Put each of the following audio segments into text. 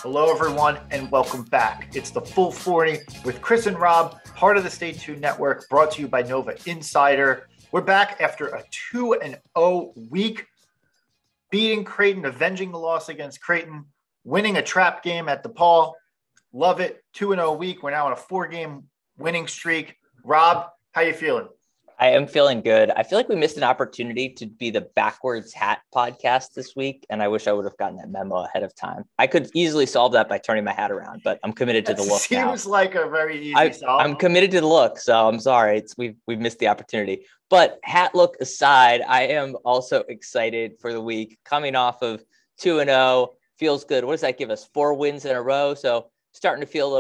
Hello, everyone, and welcome back. It's the Full 40 with Chris and Rob, part of the Stay Tuned Network, brought to you by Nova Insider. We're back after a 2-0 week, beating Creighton, avenging the loss against Creighton, winning a trap game at DePaul. Love it. 2-0 week. We're now on a 4-game winning streak. Rob, how you feeling? I am feeling good. I feel like we missed an opportunity to be the Backwards Hat podcast this week, and I wish I would have gotten that memo ahead of time. I could easily solve that by turning my hat around, but I'm committed to the look now. Seems like a very easy solve. I'm committed to the look, so I'm sorry. We've missed the opportunity. But hat look aside, I am also excited for the week. Coming off of 2-0, feels good. What does that give us? 4 wins in a row, so starting to feel a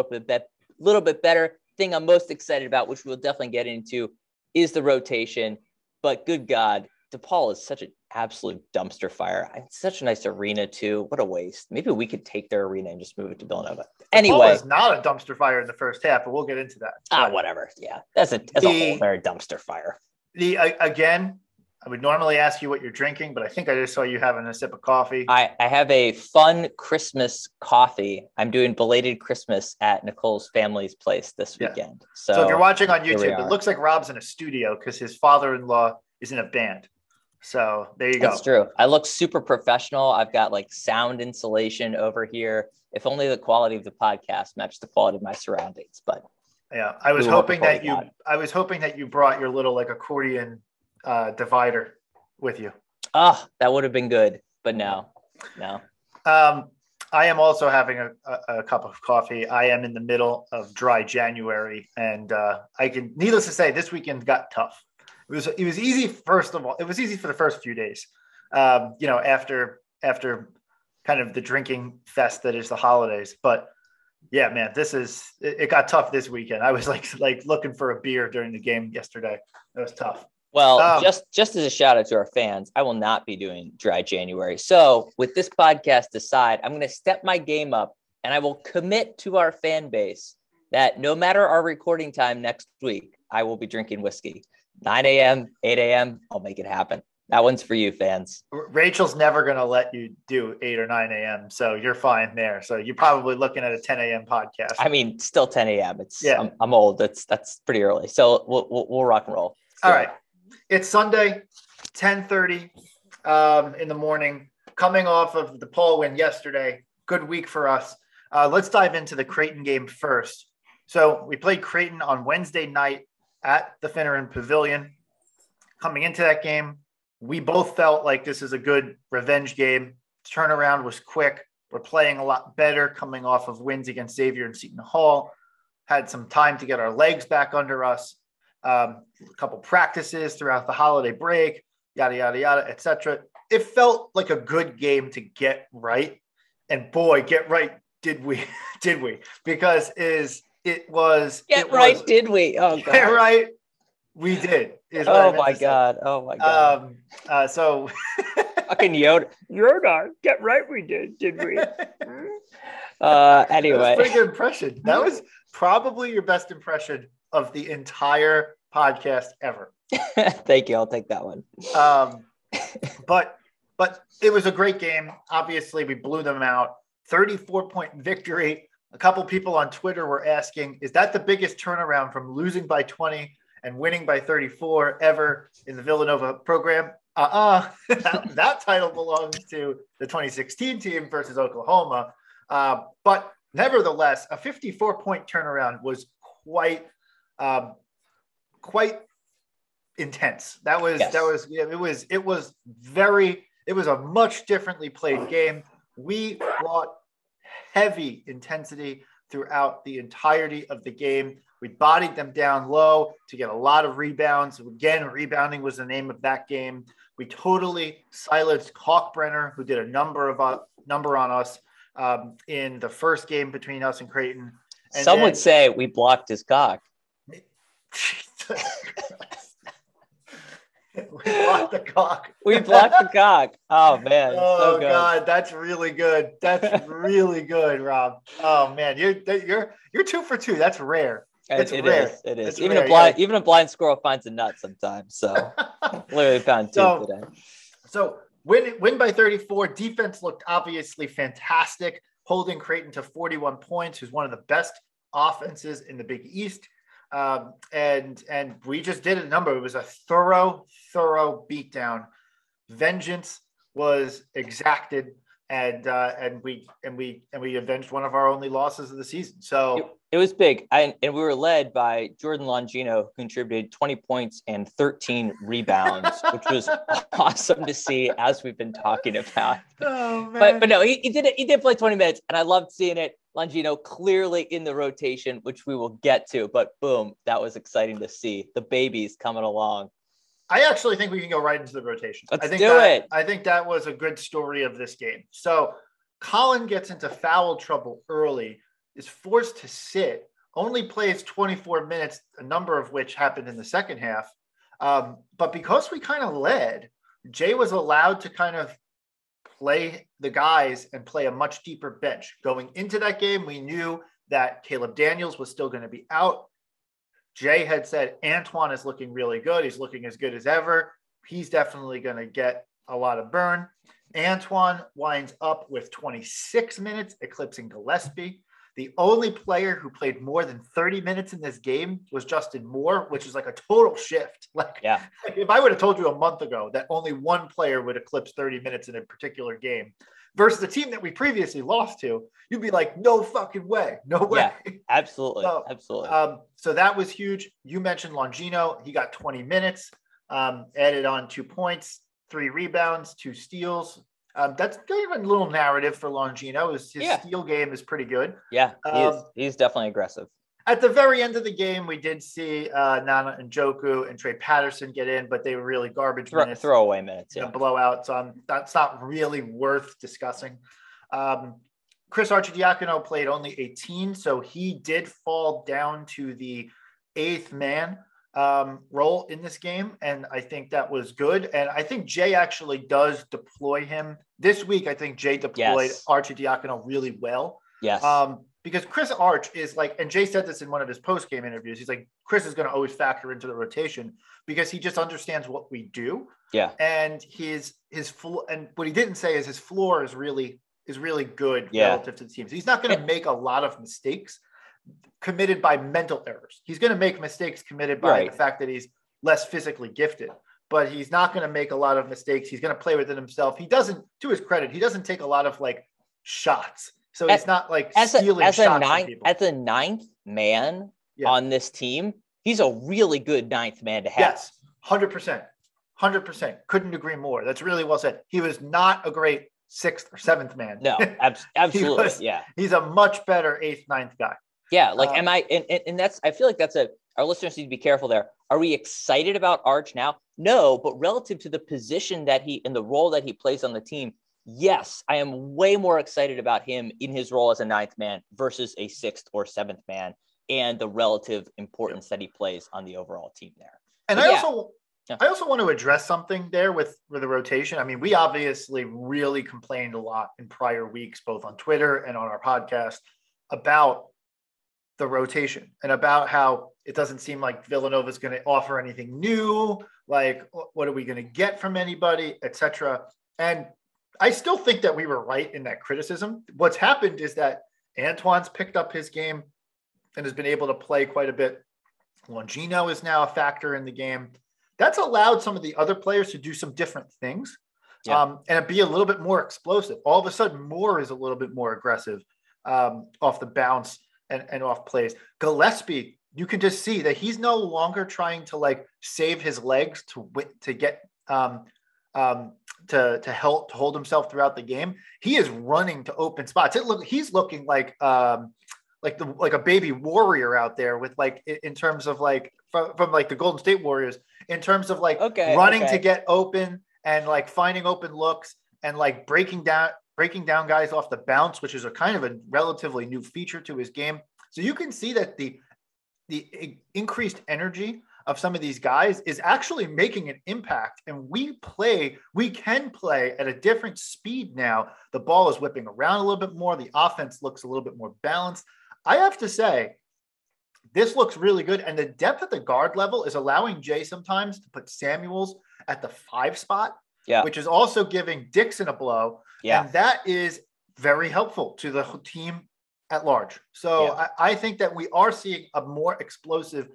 little bit better. Thing I'm most excited about, which we'll definitely get into, is the rotation. But good God, DePaul is such an absolute dumpster fire. It's such a nice arena too. What a waste. Maybe we could take their arena and just move it to Villanova. Anyway, DePaul is not a dumpster fire in the first half, but we'll get into that. Whatever. Yeah, that's a whole very dumpster fire. Again, I would normally ask you what you're drinking, but I think I just saw you having a sip of coffee. I have a fun Christmas coffee. I'm doing belated Christmas at Nicole's family's place this weekend. So if you're watching on YouTube, it looks like Rob's in a studio because his father-in-law is in a band. So there you go. That's true. I look super professional. I've got like sound insulation over here. If only the quality of the podcast matched the quality of my surroundings. But yeah, I was hoping that you brought your little like accordion divider with you. Oh, that would have been good, but no. I am also having a cup of coffee. I am in the middle of dry January, and needless to say, this weekend got tough. It was easy. First of all, it was easy for the first few days. After kind of the drinking fest that is the holidays. But yeah, man, it got tough this weekend. I was like looking for a beer during the game yesterday. It was tough. Well, just as a shout out to our fans, I will not be doing dry January. So with this podcast aside, I'm going to step my game up and I will commit to our fan base that no matter our recording time next week, I will be drinking whiskey. 9 a.m., 8 a.m., I'll make it happen. That one's for you, fans. Rachel's never going to let you do 8 or 9 a.m., so you're fine there. So you're probably looking at a 10 a.m. podcast. I mean, still 10 a.m. I'm old. That's pretty early. So we'll rock and roll. All right. It's Sunday, 10:30 in the morning, coming off of the DePaul win yesterday. Good week for us. Let's dive into the Creighton game first. So we played Creighton on Wednesday night at the Finneran Pavilion. Coming into that game, we both felt like this is a good revenge game. Turnaround was quick. We're playing a lot better coming off of wins against Xavier and Seton Hall. Had some time to get our legs back under us. A couple practices throughout the holiday break, yada, yada, yada, etc. It felt like a good game to get right. And boy, get right did we, because did we? Oh, God. Get right, we did. Oh, my God. So fucking Yoda, get right, we did we? Anyway. That was a pretty good impression. That was probably your best impression of the entire podcast ever. Thank you. I'll take that one. But it was a great game. Obviously, we blew them out. 34-point victory. A couple people on Twitter were asking, is that the biggest turnaround from losing by 20 and winning by 34 ever in the Villanova program? That title belongs to the 2016 team versus Oklahoma. But nevertheless, a 54-point turnaround was quite intense. It was a much differently played game. We brought heavy intensity throughout the entirety of the game. We bodied them down low to get a lot of rebounds. Again, rebounding was the name of that game. We totally silenced Kalkbrenner, who did a number on us in the first game between us and Creighton. And some would say we blocked his cock. blocked the cock. We blocked the cock. Oh man. Oh so good. God, that's really good. That's really good, Rob. Oh man, you're 2 for 2. That's rare. It's rare. It is. It's Even rare, even a blind squirrel finds a nut sometimes. So literally found 2 today. So win by 34. Defense looked obviously fantastic, holding Creighton to 41 points, who's one of the best offenses in the Big East. And we just did a number. It was a thorough beatdown. Vengeance was exacted, and we avenged one of our only losses of the season. So it was big. And we were led by Jordan Longino, who contributed 20 points and 13 rebounds, which was awesome to see, as we've been talking about. Oh, man. But no, he did play 20 minutes, and I loved seeing it. Longino clearly in the rotation, which we will get to, but boom, that was exciting to see. The babies coming along. I actually think we can go right into the rotation. Let's do it. I think that was a good story of this game. So Colin gets into foul trouble early, is forced to sit, only plays 24 minutes, a number of which happened in the second half. But because we kind of led, Jay was allowed to kind of play the guys and play a much deeper bench. Going into that game, we knew that Caleb Daniels was still going to be out. Jay had said Antoine is looking really good. He's looking as good as ever. He's definitely going to get a lot of burn. Antoine winds up with 26 minutes, eclipsing Gillespie. The only player who played more than 30 minutes in this game was Justin Moore, which is like a total shift. Like if I would have told you a month ago that only one player would eclipse 30 minutes in a particular game versus the team that we previously lost to, you'd be like, no fucking way. No way. Yeah, absolutely. Absolutely. So that was huge. You mentioned Longino. He got 20 minutes, added on 2 points, 3 rebounds, 2 steals. That's kind of a little narrative for Longino. His steal game is pretty good. Yeah, he's definitely aggressive. At the very end of the game, we did see Nana Njoku and Trey Patterson get in, but they were really garbage minutes. Throwaway minutes, yeah. Blowout, so that's not really worth discussing. Chris Arcidiacono played only 18, so he did fall down to the 8th man role in this game, and I think that was good. And I think Jay actually does deploy him. This week, I think Jay deployed Arcidiacono really well. Yes. Because Chris Arch is like, and Jay said this in one of his post-game interviews, he's like, Chris is going to always factor into the rotation because he just understands what we do. Yeah. And his floor, and what he didn't say is his floor is really good relative to the team. So he's not going to make a lot of mistakes committed by mental errors. He's going to make mistakes committed by the fact that he's less physically gifted, but he's not going to make a lot of mistakes. He's going to play within himself. He doesn't, to his credit, he doesn't take a lot of like shots. So he's not like stealing shots from people. As a 9th man on this team, he's a really good 9th man to have. Yes, 100%. 100%. Couldn't agree more. That's really well said. He was not a great 6th or 7th man. No, absolutely. He's a much better 8th, 9th guy. Yeah. Like, and that's, I feel like our listeners need to be careful there. Are we excited about Arch now? No, but relative to the position that and the role that he plays on the team, yes, I am way more excited about him in his role as a 9th man versus a 6th or 7th man and the relative importance that he plays on the overall team there. And I also want to address something there with the rotation. I mean, we obviously really complained a lot in prior weeks, both on Twitter and on our podcast, about the rotation and about how it doesn't seem like Villanova is going to offer anything new. Like, what are we going to get from anybody, etc. And I still think that we were right in that criticism. What's happened is that Antoine's picked up his game and has been able to play quite a bit. Longino is now a factor in the game. That's allowed some of the other players to do some different things and be a little bit more explosive. All of a sudden, Moore is a little bit more aggressive off the bounce and off plays. Gillespie, you can just see that he's no longer trying to like save his legs to get to hold himself throughout the game. He is running to open spots. He's looking like a baby warrior out there with like, in terms of like from like the Golden State Warriors, in terms of like running to get open and like finding open looks and like breaking down guys off the bounce, which is a kind of a relatively new feature to his game. So you can see that the increased energy of some of these guys is actually making an impact. And we can play at a different speed now. The ball is whipping around a little bit more. The offense looks a little bit more balanced. I have to say, this looks really good. And the depth at the guard level is allowing Jay sometimes to put Samuels at the 5 spot, which is also giving Dixon a blow. Yeah. And that is very helpful to the team at large. So I think that we are seeing a more explosive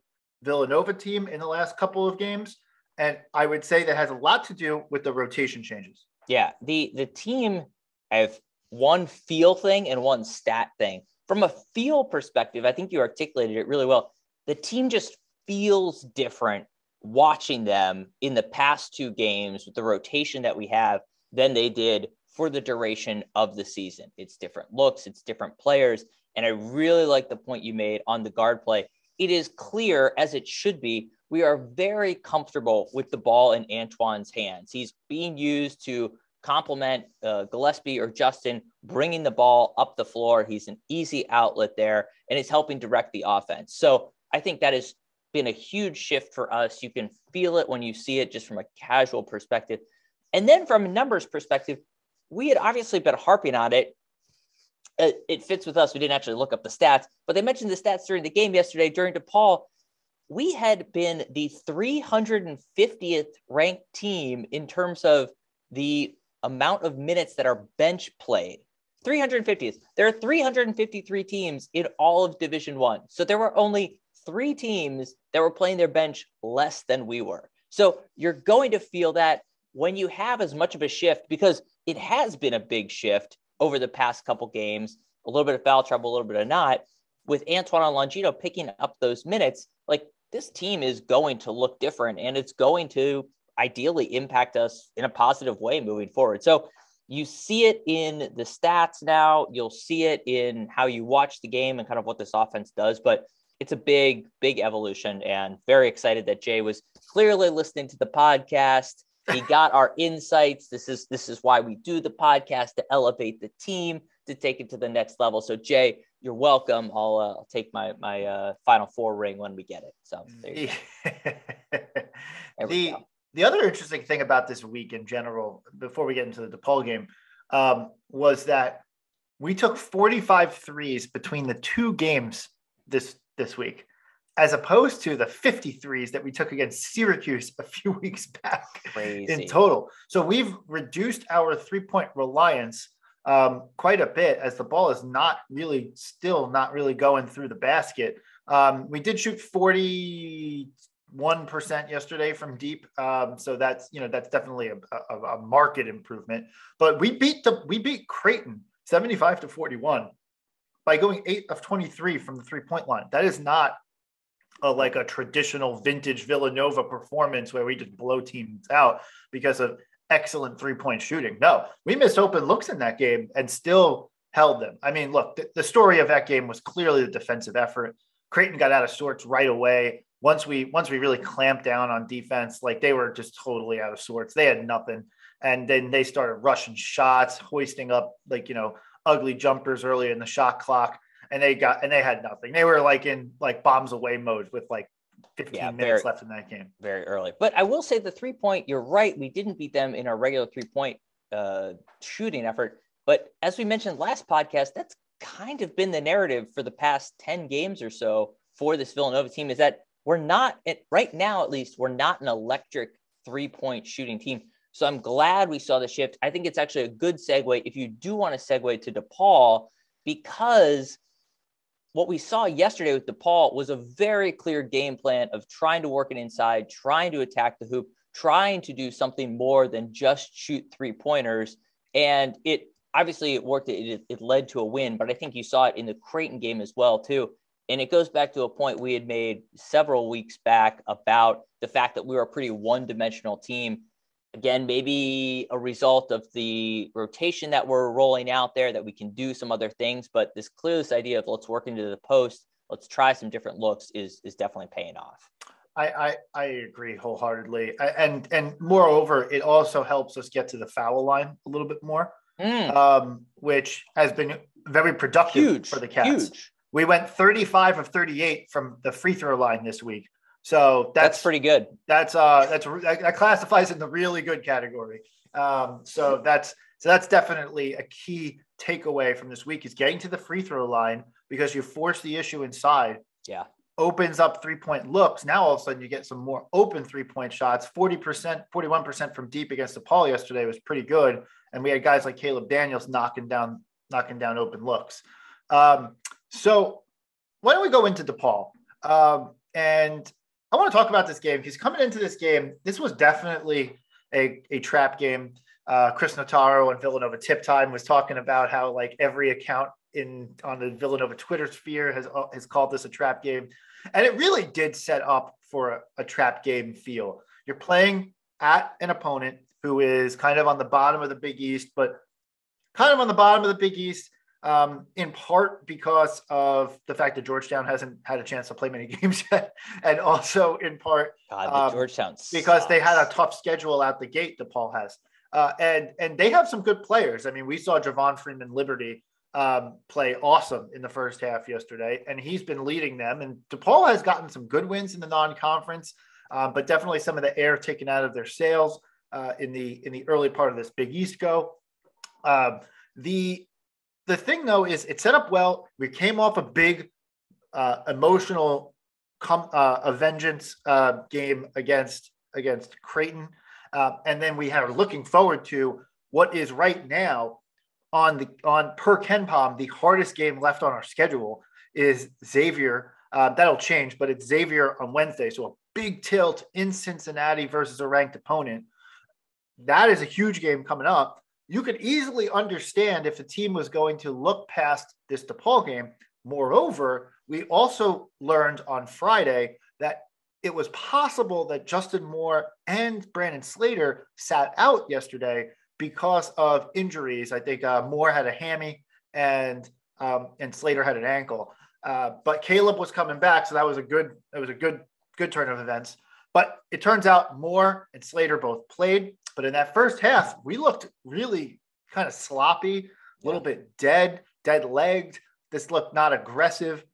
Villanova team in the last couple of games. And I would say that has a lot to do with the rotation changes. Yeah. The team have one feel thing and one stat thing. From a feel perspective, I think you articulated it really well. The team just feels different watching them in the past 2 games with the rotation that we have than they did for the duration of the season. It's different looks, it's different players. And I really like the point you made on the guard play. It is clear, as it should be, we are very comfortable with the ball in Antoine's hands. He's being used to complement Gillespie or Justin, bringing the ball up the floor. He's an easy outlet there, and it's helping direct the offense. So I think that has been a huge shift for us. You can feel it when you see it just from a casual perspective. And then from a numbers perspective, we had obviously been harping on it. It fits with us. We didn't actually look up the stats, but they mentioned the stats during the game yesterday during DePaul. We had been the 350th ranked team in terms of the amount of minutes that our bench played. 350th. There are 353 teams in all of Division I. So there were only 3 teams that were playing their bench less than we were. So you're going to feel that when you have as much of a shift, because it has been a big shift over the past couple games, a little bit of foul trouble, a little bit of not, with Antoine and Longino picking up those minutes, like this team is going to look different, and it's going to ideally impact us in a positive way moving forward. So you see it in the stats now, you'll see it in how you watch the game and kind of what this offense does, but it's a big, big evolution, and very excited that Jay was clearly listening to the podcast. He got our insights. This is why we do the podcast, to elevate the team, to take it to the next level. So Jay, you're welcome. I'll take my Final Four ring when we get it. So there you go. The other interesting thing about this week in general, before we get into the DePaul game, was that we took 45 threes between the 2 games this week, as opposed to the 53s that we took against Syracuse a few weeks back. Crazy. In total. So we've reduced our 3-point reliance quite a bit, as the ball is still not really going through the basket. We did shoot 41% yesterday from deep. So that's definitely a market improvement, but we beat Creighton 75-41 by going 8 of 23 from the 3-point line. That is not like a traditional vintage Villanova performance where we just blow teams out because of excellent 3-point shooting. No, we missed open looks in that game and still held them. I mean, look, the story of that game was clearly the defensive effort. Creighton got out of sorts right away. Once we really clamped down on defense, like they were just totally out of sorts. They had nothing. And then they started rushing shots, hoisting up ugly jumpers early in the shot clock. And they had nothing. They were in bombs away mode with 15 minutes left in that game. Very early. But I will say the 3-point, you're right. We didn't beat them in our regular 3-point shooting effort. But as we mentioned last podcast, that's kind of been the narrative for the past 10 games or so for this Villanova team, is that we're not, right now at least, we're not an electric 3-point shooting team. So I'm glad we saw the shift. I think it's actually a good segue if you do want to segue to DePaul, because what we saw yesterday with DePaul was a very clear game plan of trying to work it inside, trying to attack the hoop, trying to do something more than just shoot 3-pointers. And it worked. It led to a win, but I think you saw it in the Creighton game as well, too. And it goes back to a point we had made several weeks back about the fact that we were a pretty one-dimensional team. Again, maybe a result of the rotation that we're rolling out there, that we can do some other things, but this idea of let's work into the post, let's try some different looks is definitely paying off. I agree wholeheartedly. And moreover, it also helps us get to the foul line a little bit more, which has been very productive for the Cats. Huge. We went 35 of 38 from the free throw line this week. So that's pretty good. That classifies in the really good category. So that's definitely a key takeaway from this week is getting to the free throw line because you force the issue inside. Yeah. Opens up 3-point looks. Now all of a sudden you get some more open 3-point shots. 40%, 41% from deep against DePaul yesterday was pretty good. And we had guys like Caleb Daniels knocking down open looks. So why don't we go into DePaul? And I want to talk about this game because coming into this game, this was definitely a trap game. Chris Notaro and Villanova Tip Time was talking about how like every account on the Villanova Twitter sphere has called this a trap game. And it really did set up for a trap game feel. You're playing at an opponent who is kind of on the bottom of the Big East, but kind of on the bottom of the Big East, in part because of the fact that Georgetown hasn't had a chance to play many games yet. And also in part Georgetown because they had a tough schedule out the gate, DePaul has. And they have some good players. I mean, we saw Javon Freeman Liberty play awesome in the first half yesterday, and he's been leading them. And DePaul has gotten some good wins in the non-conference, but definitely some of the air taken out of their sails in the early part of this Big East go. The thing though is it set up well. We came off a big emotional vengeance game against Creighton, and then we are looking forward to what is right now on per KenPom, the hardest game left on our schedule is Xavier. That'll change, but it's Xavier on Wednesday. So a big tilt in Cincinnati versus a ranked opponent. That is a huge game coming up. You could easily understand if the team was going to look past this DePaul game. Moreover, we also learned on Friday that it was possible that Justin Moore and Brandon Slater sat out yesterday because of injuries. I think Moore had a hammy and Slater had an ankle. But Caleb was coming back, so that was a good turn of events. But it turns out Moore and Slater both played. But in that first half, we looked really kind of sloppy, a little bit dead-legged. This looked not aggressive.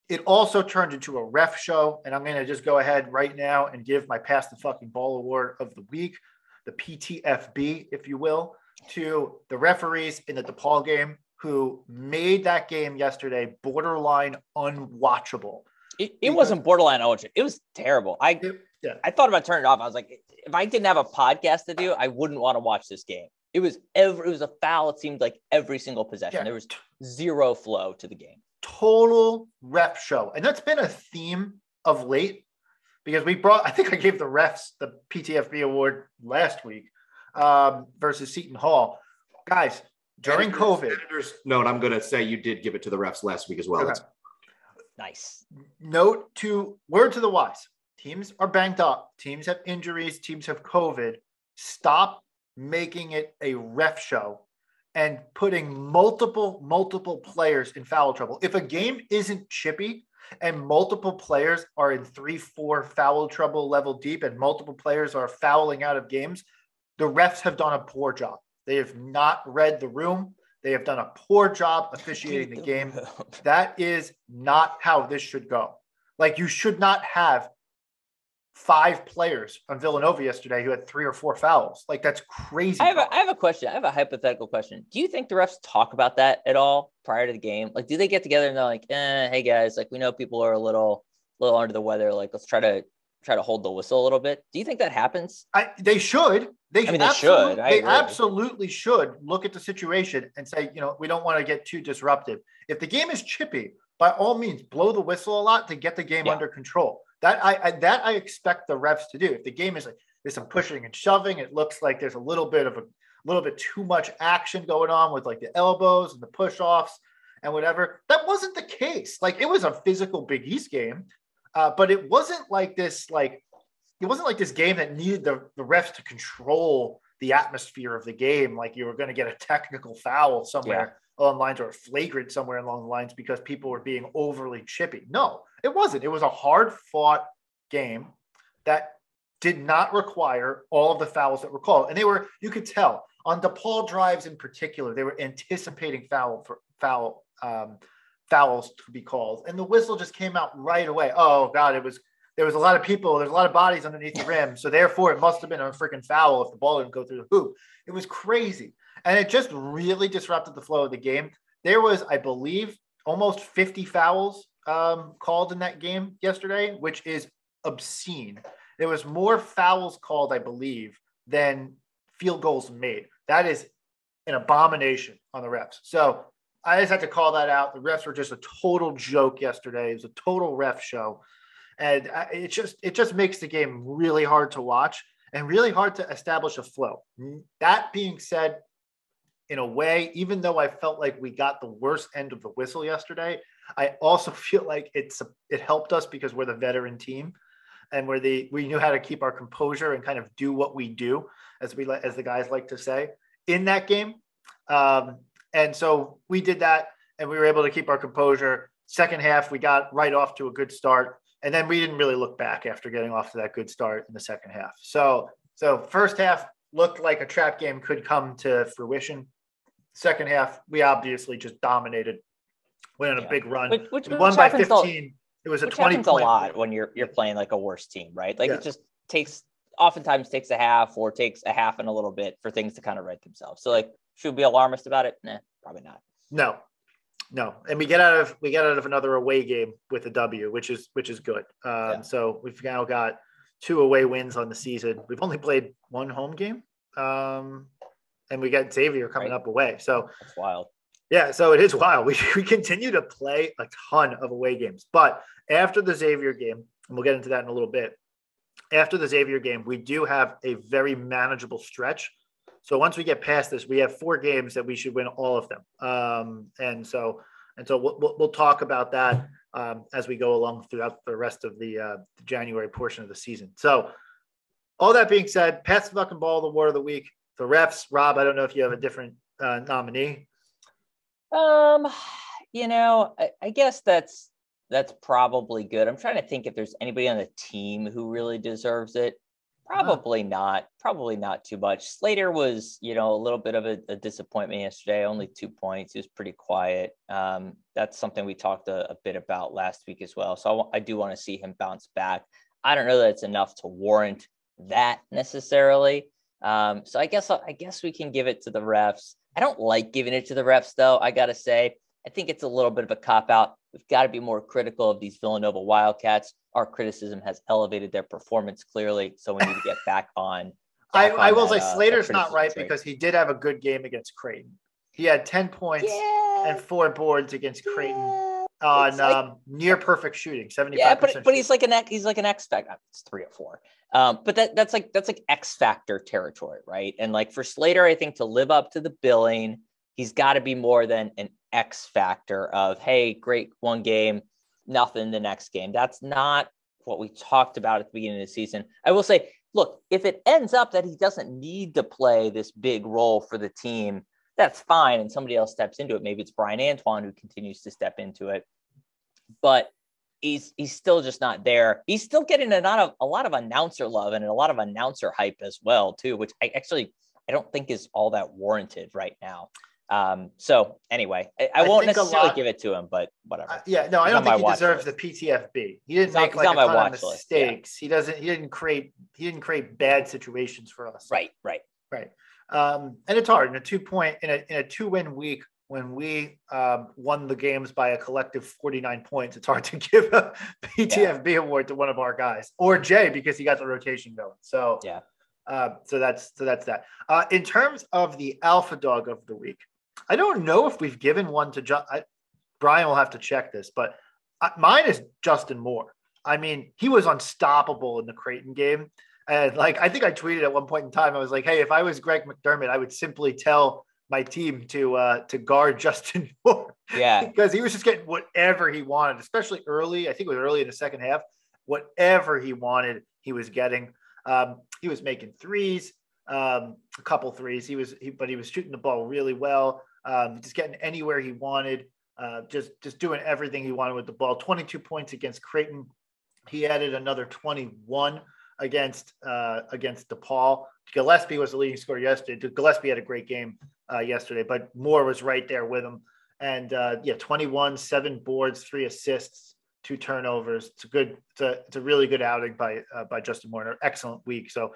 It also turned into a ref show, and I'm going to just go ahead right now and give my Pass the Fucking Ball Award of the week, the PTFB, if you will, to the referees in the DePaul game who made that game yesterday borderline unwatchable. It wasn't borderline unwatchable. It was terrible. I thought about turning it off. I was like, if I didn't have a podcast to do, I wouldn't want to watch this game. It was a foul. It seemed like every single possession. There was zero flow to the game. Total ref show. And that's been a theme of late because I think I gave the refs the PTFB award last week versus Seton Hall. Guys, during COVID. Editor's note, I'm going to say you did give it to the refs last week as well. Okay. Nice. Word to the wise. Teams are banged up. Teams have injuries. Teams have COVID. Stop making it a ref show and putting multiple players in foul trouble. If a game isn't chippy and multiple players are in 3-4 foul trouble level deep and multiple players are fouling out of games, the refs have done a poor job. They have not read the room. They have done a poor job officiating the game. That is not how this should go. Like, you should not have 5 players on Villanova yesterday who had 3 or 4 fouls. Like, that's crazy. I have a question. I have a hypothetical question. Do you think the refs talk about that at all prior to the game? Like, do they get together and they're like, hey guys, like, we know people are a little under the weather. Like, let's try to hold the whistle a little bit. Do you think that happens? They should. They should. They absolutely should look at the situation and say, we don't want to get too disruptive. If the game is chippy, by all means, blow the whistle a lot to get the game under control. That I expect the refs to do. If the game is like there's some pushing and shoving, it looks like there's a little bit too much action going on with like the elbows and the push-offs and whatever. That wasn't the case. Like, it was a physical Big East game, but it wasn't like this. Like, it wasn't like this game that needed the refs to control the atmosphere of the game. Like, you were going to get a technical foul somewhere along the lines or a flagrant somewhere along the lines because people were being overly chippy. No, it wasn't. It was a hard-fought game that did not require all of the fouls that were called. And you could tell on DePaul drives in particular, they were anticipating fouls to be called. And the whistle just came out right away. Oh God, there was a lot of people, there's a lot of bodies underneath the rim. So therefore it must've been a freaking foul if the ball didn't go through the hoop. It was crazy. And it just really disrupted the flow of the game. There was, I believe, almost 50 fouls called in that game yesterday, which is obscene. There was more fouls called, I believe, than field goals made. That is an abomination on the refs. So I just had to call that out. The refs were just a total joke yesterday. It was a total ref show. And it just makes the game really hard to watch and really hard to establish a flow. That being said, in a way, even though I felt like we got the worst end of the whistle yesterday, I also feel like it helped us because we're the veteran team and we knew how to keep our composure and kind of do what we do, as the guys like to say, in that game. And so we did that, and we were able to keep our composure. Second half, we got right off to a good start, and then we didn't really look back after getting off to that good start in the second half. So first half looked like a trap game could come to fruition. Second half, we obviously just dominated, went on a big run. Which we won by 15. It was a 20-point. A lot when you're playing like a worse team, right? Like It just oftentimes takes a half or takes a half and a little bit for things to kind of right themselves. So like, should we be alarmist about it? Nah, probably not. No. And we get out of another away game with a W, which is good. So we've now got 2 away wins on the season. We've only played 1 home game. And we got Xavier coming up away. So that's wild. Yeah, so it is wild. We continue to play a ton of away games. But after the Xavier game, and we'll get into that in a little bit, after the Xavier game, we do have a very manageable stretch. So once we get past this, we have 4 games that we should win all of them. And so we'll talk about that as we go along throughout the rest of the January portion of the season. So all that being said, pass the fucking ball, the award of the week. The refs, Rob, I don't know if you have a different nominee. I guess that's probably good. I'm trying to think if there's anybody on the team who really deserves it. Probably not too much. Slater was, a little bit of a disappointment yesterday, only 2 points. He was pretty quiet. That's something we talked a bit about last week as well. So I do want to see him bounce back. I don't know that it's enough to warrant that necessarily. So I guess we can give it to the refs. I don't like giving it to the refs, though. I got to say, I think it's a little bit of a cop-out. We've got to be more critical of these Villanova Wildcats. Our criticism has elevated their performance clearly, so we need to get back on. I will say Slater's not right because he did have a good game against Creighton. He had 10 points and 4 boards against Creighton on near perfect shooting, 75%. Yeah, but he's like an X factor. It's 3 or 4. But that's like X factor territory, right? And like for Slater, I think to live up to the billing, he's got to be more than an X factor of, hey, great, one game, nothing the next game. That's not what we talked about at the beginning of the season. I will say, look, if it ends up that he doesn't need to play this big role for the team, that's fine. And somebody else steps into it. Maybe it's Brian Antoine who continues to step into it. But he's still just not there. He's still getting a lot of announcer love and a lot of announcer hype as well, too, which I don't think is all that warranted right now. So anyway, I won't necessarily give it to him, but whatever. I don't think he deserves the PTFB. He didn't make like a ton of mistakes. Yeah. He didn't create bad situations for us. Right. And it's hard in a 2-win week when we won the games by a collective 49 points. It's hard to give a PTFB award to one of our guys or Jay because he got the rotation going. So yeah. So that's that. In terms of the alpha dog of the week, I don't know if we've given one to Brian will have to check this, but mine is Justin Moore. I mean, he was unstoppable in the Creighton game. And like, I think I tweeted at one point in time, I was like, hey, if I was Greg McDermott, I would simply tell my team to guard Justin Moore. Yeah. Because he was just getting whatever he wanted, especially early. I think it was early in the second half. Whatever he wanted, he was getting. He was making threes, a couple threes. But he was shooting the ball really well. Just getting anywhere he wanted. Just doing everything he wanted with the ball. 22 points against Creighton. He added another 21 against DePaul. Gillespie was the leading scorer yesterday. Gillespie had a great game yesterday, but Moore was right there with him. And 21, 7 boards, 3 assists, 2 turnovers. It's a really good outing by Justin Moore. An excellent week. So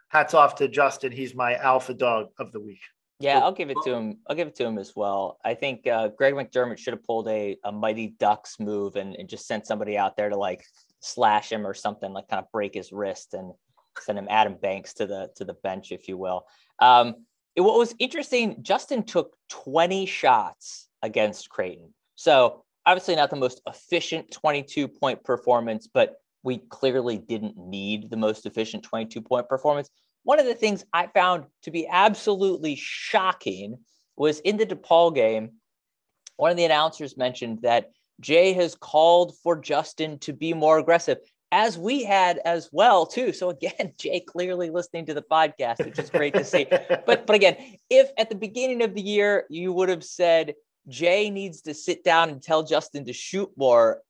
hats off to Justin. He's my alpha dog of the week. Yeah, I'll give it to him. I'll give it to him as well. I think Greg McDermott should have pulled a Mighty Ducks move and just sent somebody out there to like slash him or something, like kind of break his wrist and send him Adam Banks to the bench, if you will. What was interesting, Justin took 20 shots against Creighton. So obviously not the most efficient 22-point performance, but we clearly didn't need the most efficient 22-point performance. One of the things I found to be absolutely shocking was in the DePaul game, one of the announcers mentioned that Jay has called for Justin to be more aggressive, as we had as well, too. So again, Jay clearly listening to the podcast, which is great to see. But again, if at the beginning of the year you would have said Jay needs to sit down and tell Justin to shoot more,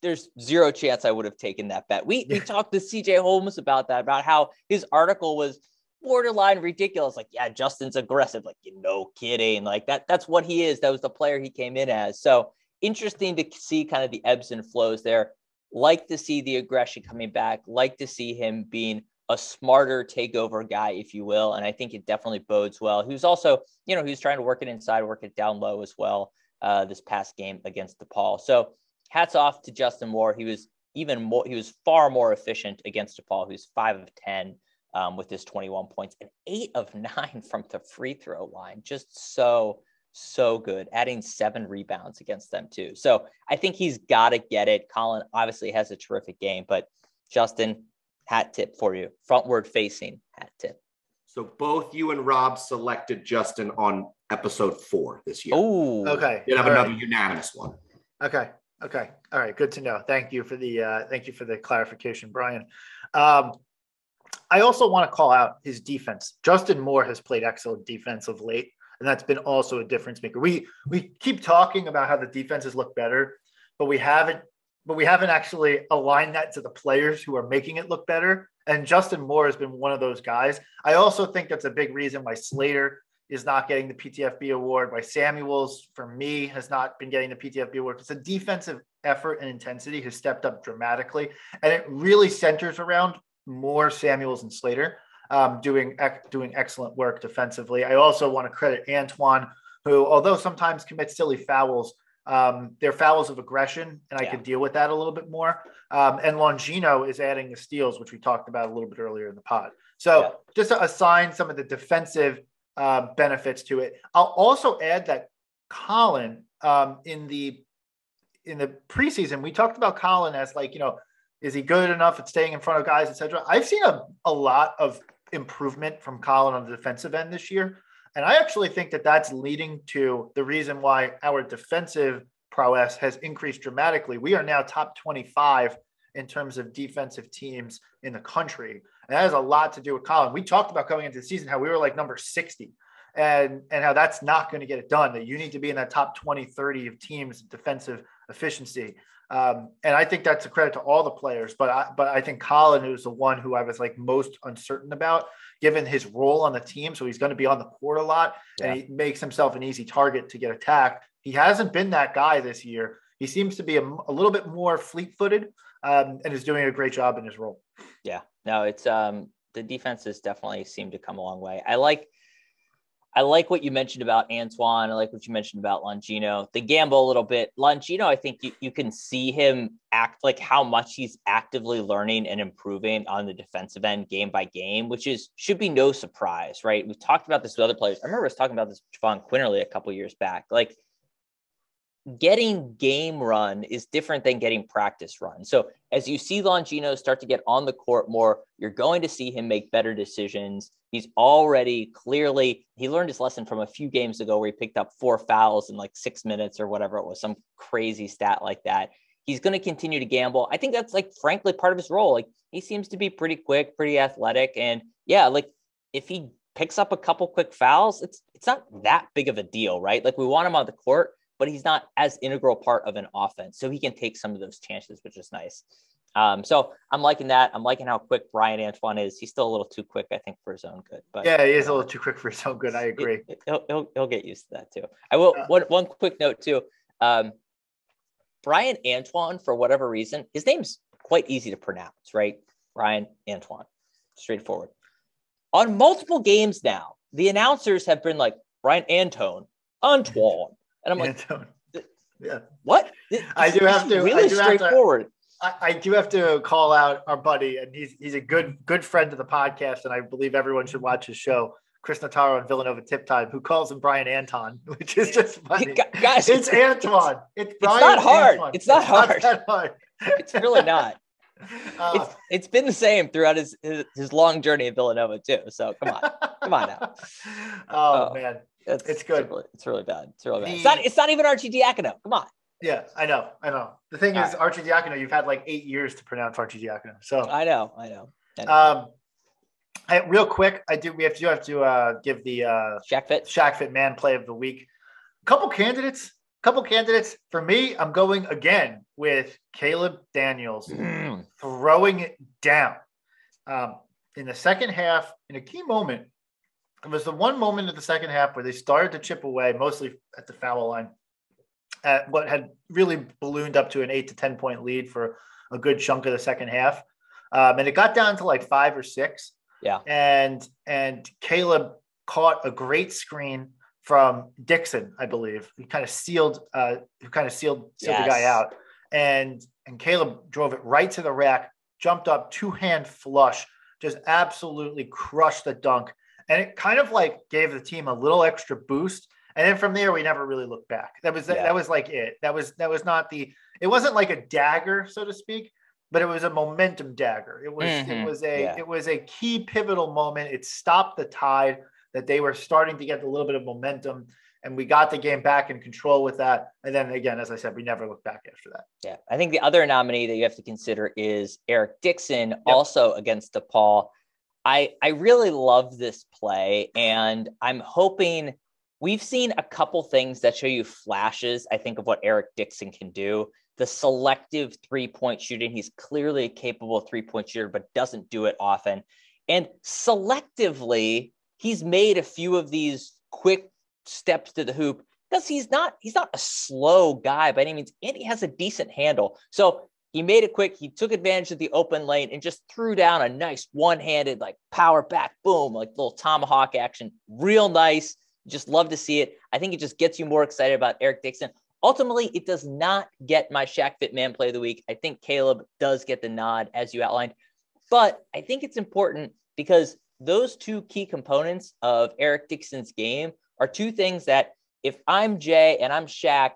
there's zero chance I would have taken that bet. We talked to CJ Holmes about that, about how his article was borderline ridiculous. Like, yeah, Justin's aggressive. Like, no kidding. Like that's what he is. That was the player he came in as. So interesting to see kind of the ebbs and flows there. Like to see the aggression coming back. Like to see him being a smarter takeover guy, if you will. And I think it definitely bodes well. He was also, he was trying to work it inside, work it down low as well this past game against DePaul. So hats off to Justin Moore. He was far more efficient against DePaul. He was 5 of 10 with his 21 points and 8 of 9 from the free throw line. Just so good, adding 7 rebounds against them too. So I think he's got to get it. Colin obviously has a terrific game, but Justin, hat tip for you. Frontward facing hat tip. So both you and Rob selected Justin on episode 4 this year. Oh, okay. You'll have another unanimous one. Okay. All right. Good to know. Thank you for the clarification, Brian. I also want to call out his defense. Justin Moore has played excellent defense of late, and that's been also a difference maker. We keep talking about how the defenses look better, but we haven't actually aligned that to the players who are making it look better. And Justin Moore has been one of those guys. I also think that's a big reason why Slater is not getting the PTFB award, why Samuels, for me, has not been getting the PTFB award. It's a defensive effort and intensity has stepped up dramatically. And it really centers around Moore, Samuels, and Slater doing excellent work defensively. I also want to credit Antoine, who, although sometimes commits silly fouls, they're fouls of aggression, and I could deal with that a little bit more. And Longino is adding the steals, which we talked about a little bit earlier in the pod. So just to assign some of the defensive benefits to it. I'll also add that Colin, in the preseason, we talked about Colin as is he good enough at staying in front of guys, etc. I've seen a lot of improvement from Colin on the defensive end this year. And I actually think that that's leading to the reason why our defensive prowess has increased dramatically. We are now top 25 in terms of defensive teams in the country. And that has a lot to do with Colin. We talked about coming into the season how we were like number 60 and how that's not going to get it done, that you need to be in that top 20, 30 of teams defensive efficiency. And I think that's a credit to all the players, but I think Colin is the one who I was like most uncertain about given his role on the team. So he's going to be on the court a lot and he makes himself an easy target to get attacked. He hasn't been that guy this year. He seems to be a little bit more fleet-footed and is doing a great job in his role. Yeah, no, it's the defenses definitely seem to come a long way. I like what you mentioned about Antoine. I like what you mentioned about Longino. The gamble a little bit. Longino, I think you can see him act like how much he's actively learning and improving on the defensive end game by game, which should be no surprise, right? We've talked about this with other players. I remember us talking about this with Javon Quinterly a couple years back. Like, getting game run is different than getting practice run. So as you see Longino start to get on the court more, you're going to see him make better decisions. He's already he learned his lesson from a few games ago where he picked up 4 fouls in like 6 minutes or whatever it was, some crazy stat like that. He's going to continue to gamble. I think that's like, frankly, part of his role. Like, he seems to be pretty quick, pretty athletic. And like if he picks up a couple quick fouls, it's not that big of a deal, right? Like, we want him on the court, but he's not as integral part of an offense. So he can take some of those chances, which is nice. So I'm liking that. I'm liking how quick Brian Antoine is. He's still a little too quick, I think, for his own good. But yeah, he is a little too quick for his own good. I agree. He'll get used to that too. I will. One quick note too. Brian Antoine, for whatever reason, his name's quite easy to pronounce, right? Brian Antoine, straightforward. On multiple games now, the announcers have been like, Brian Antoine, and I'm like, Antone. Yeah. what? I do have to. Really straightforward. I do have to call out our buddy, and he's a good friend of the podcast, and I believe everyone should watch his show, Chris Nataro and Villanova Tip Time, who calls him Brian Anton, which is just funny. Guys, it's Antoine. It's Brian. It's not hard. Antoine. It's not hard. Not hard. It's really not. It's been the same throughout his long journey at Villanova too. So come on now. Oh man, it's good. It's really bad. It's really bad. It's not even Arcidiacono. Come on. Yeah, I know. The thing is, Arcidiacono, you've had like 8 years to pronounce Arcidiacono. So I know. Real quick, we have to give the Shaq Fit Man Play of the Week. Couple candidates for me. I'm going again with Caleb Daniels throwing it down in the second half in a key moment. It was the one moment of the second half where they started to chip away, mostly at the foul line, at what had really ballooned up to an 8 to 10 point lead for a good chunk of the second half. And it got down to like 5 or 6. Yeah. And Caleb caught a great screen from Dixon, I believe. He kind of sealed the guy out. And Caleb drove it right to the rack, jumped up, 2-hand flush, just absolutely crushed the dunk. And it kind of like gave the team a little extra boost. And then from there, we never really looked back. That was like it. That was not it wasn't like a dagger, so to speak, but it was a momentum dagger. It was a key pivotal moment. It stopped the tide that they were starting to get a little bit of momentum, and we got the game back in control with that. And then again, as I said, we never looked back after that. Yeah. I think the other nominee that you have to consider is Eric Dixon, also against DePaul. I really love this play, and I'm hoping. We've seen a couple things that show you flashes, I think, of what Eric Dixon can do. The selective three-point shooting. He's clearly a capable three-point shooter, but doesn't do it often. And selectively, he's made a few of these quick steps to the hoop because he's not a slow guy by any means, and he has a decent handle. So he made it quick. He took advantage of the open lane and just threw down a nice one-handed, like power back, boom, like little tomahawk action. Real nice. Just love to see it. I think it just gets you more excited about Eric Dixon. Ultimately, it does not get my Shaq Fit Man Play of the Week. I think Caleb does get the nod, as you outlined. But I think it's important because those two key components of Eric Dixon's game are two things that if I'm Jay and I'm Shaq,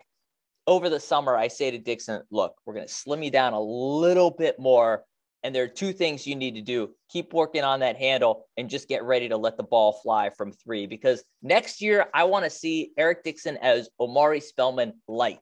over the summer, I say to Dixon, look, we're going to slim you down a little bit more. And there are two things you need to do. Keep working on that handle and just get ready to let the ball fly from 3. Because next year, I want to see Eric Dixon as Omari Spellman light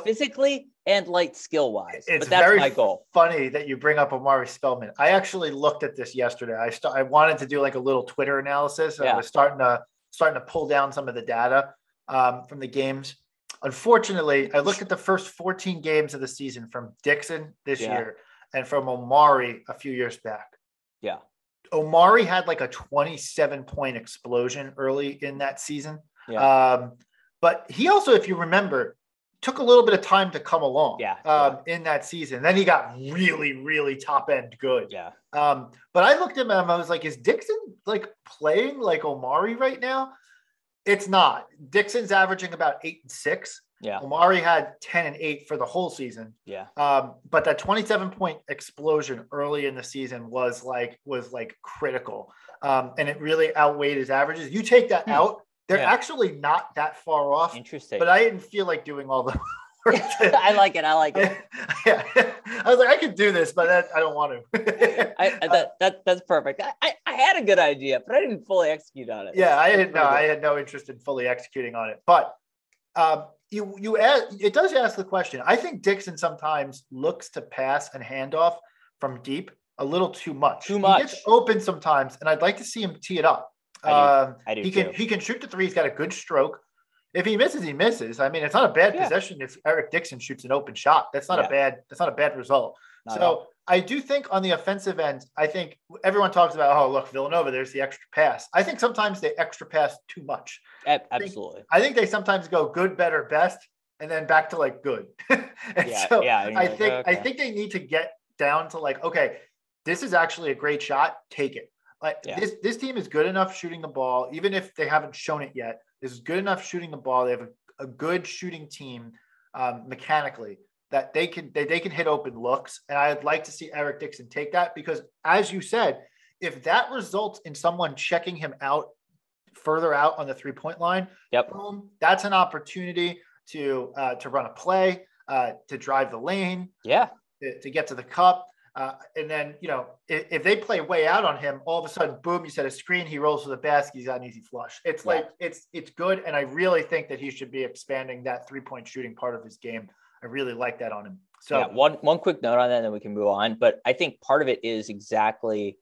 physically and light skill-wise. But that's my goal. Funny that you bring up Omari Spellman. I actually looked at this yesterday. I wanted to do like a little Twitter analysis. I was starting to pull down some of the data from the games. Unfortunately, I looked at the first 14 games of the season from Dixon this year. And from Omari a few years back. Yeah. Omari had like a 27-point explosion early in that season. Yeah. But he also, if you remember, took a little bit of time to come along in that season. Then he got really, really top end good. Yeah. But I looked at him and I was like, is Dixon like playing like Omari right now? It's not. Dixon's averaging about 8 and 6. Yeah. Omari had 10 and 8 for the whole season. Yeah. But that 27-point explosion early in the season was like critical. And it really outweighed his averages. You take that out, they're actually not that far off. Interesting. But I didn't feel like doing all the work. I like it. Yeah. I was like, I could do this, but I don't want to. That's perfect. I had a good idea, but I didn't fully execute on it. Yeah, I had no interest in fully executing on it. But it does ask the question. I think Dixon sometimes looks to pass and handoff from deep a little too much. He gets open sometimes, and I'd like to see him tee it up. I do he can shoot the 3. He's got a good stroke. If he misses, he misses. I mean, it's not a bad possession if Eric Dixon shoots an open shot. That's not a bad result. So I do think on the offensive end, I think everyone talks about, oh, look, Villanova, there's the extra pass. I think sometimes they extra pass too much. Absolutely. I think they sometimes go good, better, best, and then back to like good. And I think they need to get down to like, okay, this is actually a great shot. Take it. Like this team is good enough shooting the ball, even if they haven't shown it yet. This is good enough shooting the ball. They have a good shooting team mechanically that they can hit open looks. And I'd like to see Eric Dixon take that because, as you said, if that results in someone checking him out further out on the 3-point line, boom, that's an opportunity to run a play, to drive the lane, to get to the cup. And then, if they play way out on him, all of a sudden, boom, you set a screen, he rolls to the basket, he's got an easy flush. It's like, it's good. And I really think that he should be expanding that 3-point shooting part of his game. I really like that on him. So one quick note on that, and then we can move on. But I think part of it is exactly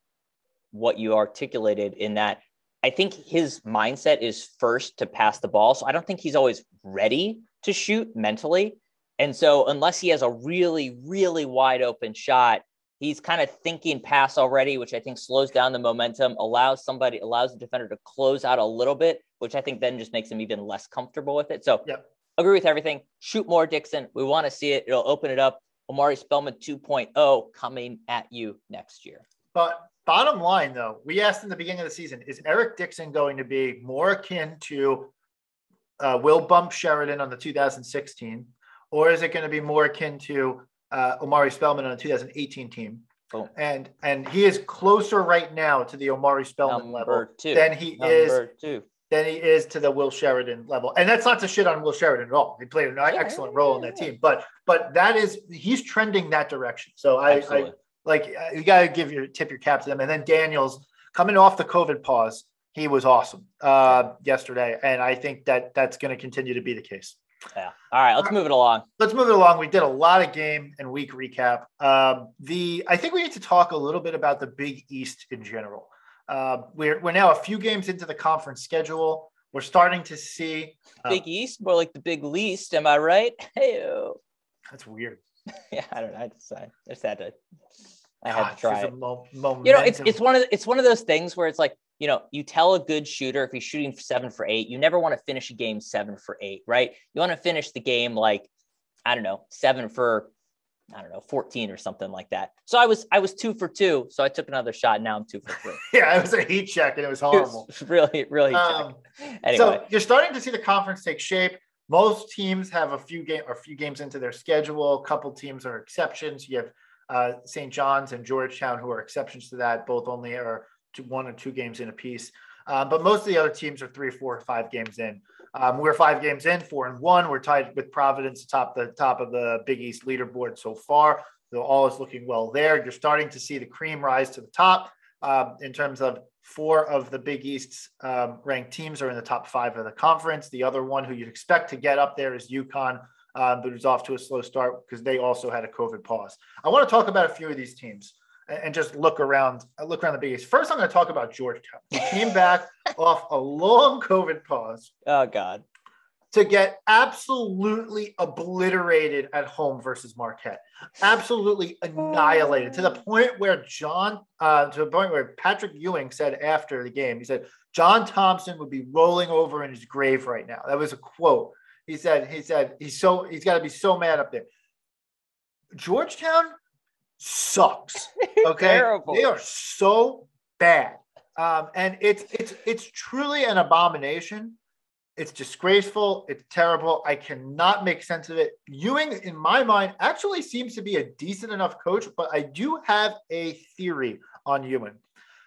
what you articulated in that I think his mindset is first to pass the ball. So I don't think he's always ready to shoot mentally. And so unless he has a really, really wide open shot, he's kind of thinking pass already, which I think slows down the momentum, allows the defender to close out a little bit, which I think then just makes him even less comfortable with it. So agree with everything. Shoot more, Dixon. We want to see it. It'll open it up. Omari Spellman 2.0 coming at you next year. But bottom line, though, we asked in the beginning of the season, is Eric Dixon going to be more akin to Will Bump Sheridan on the 2016, or is it going to be more akin to Omari Spellman on the 2018 team? Oh. And he is closer right now to the Omari Spellman level than he is to the Will Sheridan level. And that's not to shit on Will Sheridan at all. He played an excellent role in that team, but he's trending that direction. So I like, you got to tip your cap to them. And then Daniels coming off the COVID pause, he was awesome yesterday. And I think that's going to continue to be the case. Yeah. All right. Let's move it along. We did a lot of game and week recap. I think we need to talk a little bit about the Big East in general. We're now a few games into the conference schedule. We're starting to see Big East, more like the Big Least. Am I right? Hey, that's weird. Yeah, I don't know. I had to try it. It's one of those things where it's like, you tell a good shooter if he's shooting 7 for 8, you never want to finish a game 7 for 8, right? You want to finish the game like, 7 for 14 or something like that. So I was 2 for 2. So I took another shot. And now I'm 2 for 3. Yeah, it was a heat check and it was horrible. It was really, really. Anyway. So you're starting to see the conference take shape. Most teams have a few games into their schedule. A couple teams are exceptions. You have St. John's and Georgetown, who are exceptions to that. Both only are 1 or 2 games in a piece. But most of the other teams are 3, 4, 5 games in. We're 5 games in, 4-1. We're tied with Providence atop the top of the Big East leaderboard so far. So all is looking well there. You're starting to see the cream rise to the top in terms of 4 of the Big East's ranked teams are in the top 5 of the conference. The other one who you'd expect to get up there is UConn, but who's off to a slow start because they also had a COVID pause. I want to talk about a few of these teams and just look around the Big East. First, I'm going to talk about Georgetown. He came back off a long COVID pause. Oh, God. To get absolutely obliterated at home versus Marquette. Absolutely annihilated to the point where Patrick Ewing said after the game, he said, John Thompson would be rolling over in his grave right now. That was a quote. He said he's got to be so mad up there. Georgetown sucks. Okay. Terrible. They are so bad. And it's truly an abomination. It's disgraceful. It's terrible. I cannot make sense of it. Ewing, in my mind, actually seems to be a decent enough coach, but I do have a theory on Ewing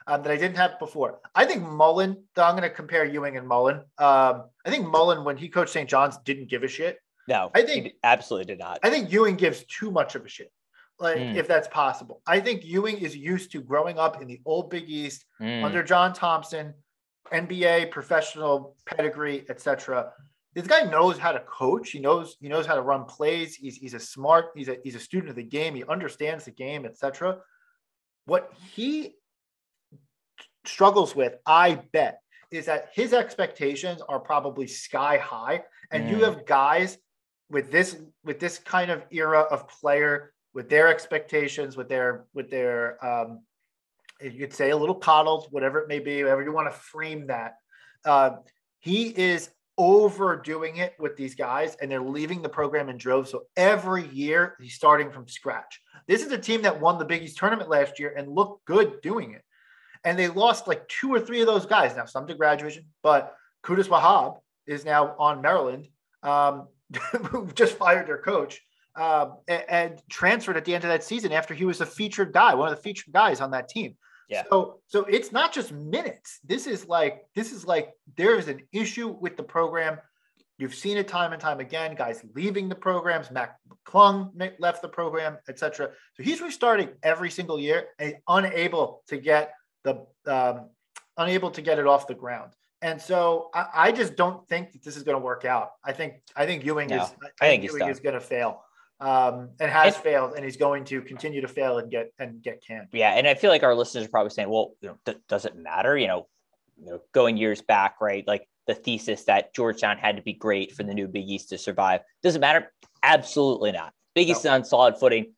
that I didn't have before. I think Mullen, I'm going to compare Ewing and Mullen. I think Mullen, when he coached St. John's, didn't give a shit. No, he absolutely did not. I think Ewing gives too much of a shit, if that's possible. I think Ewing is used to growing up in the old Big East under John Thompson, NBA, professional pedigree, etc. This guy knows how to coach. He knows how to run plays. He's a student of the game. He understands the game, etc. What he struggles with, I bet, is that his expectations are probably sky high, and you have guys with this kind of era of player with their expectations, with their you could say a little coddled, whatever it may be, however you want to frame that. He is overdoing it with these guys, and they're leaving the program in droves. So every year he's starting from scratch. This is a team that won the Big East tournament last year and looked good doing it. And they lost like 2 or 3 of those guys. Now, some to graduation, but Qudus Wahab is now on Maryland, who just fired their coach and transferred at the end of that season after he was a featured guy, one of the featured guys on that team. Yeah. So it's not just minutes. This is like there is an issue with the program. You've seen it time and time again. Guys leaving the programs. Mac McClung left the program, etc. So he's restarting every single year and unable to get it off the ground. And so I just don't think that this is going to work out. I think Ewing is going to fail. And has failed, and he's going to continue to fail and get canned. Yeah, and I feel like our listeners are probably saying, "Well, does it matter?" Going years back, right? Like the thesis that Georgetown had to be great for the new Big East to survive. Does it matter? Absolutely not. Big East is on solid footing.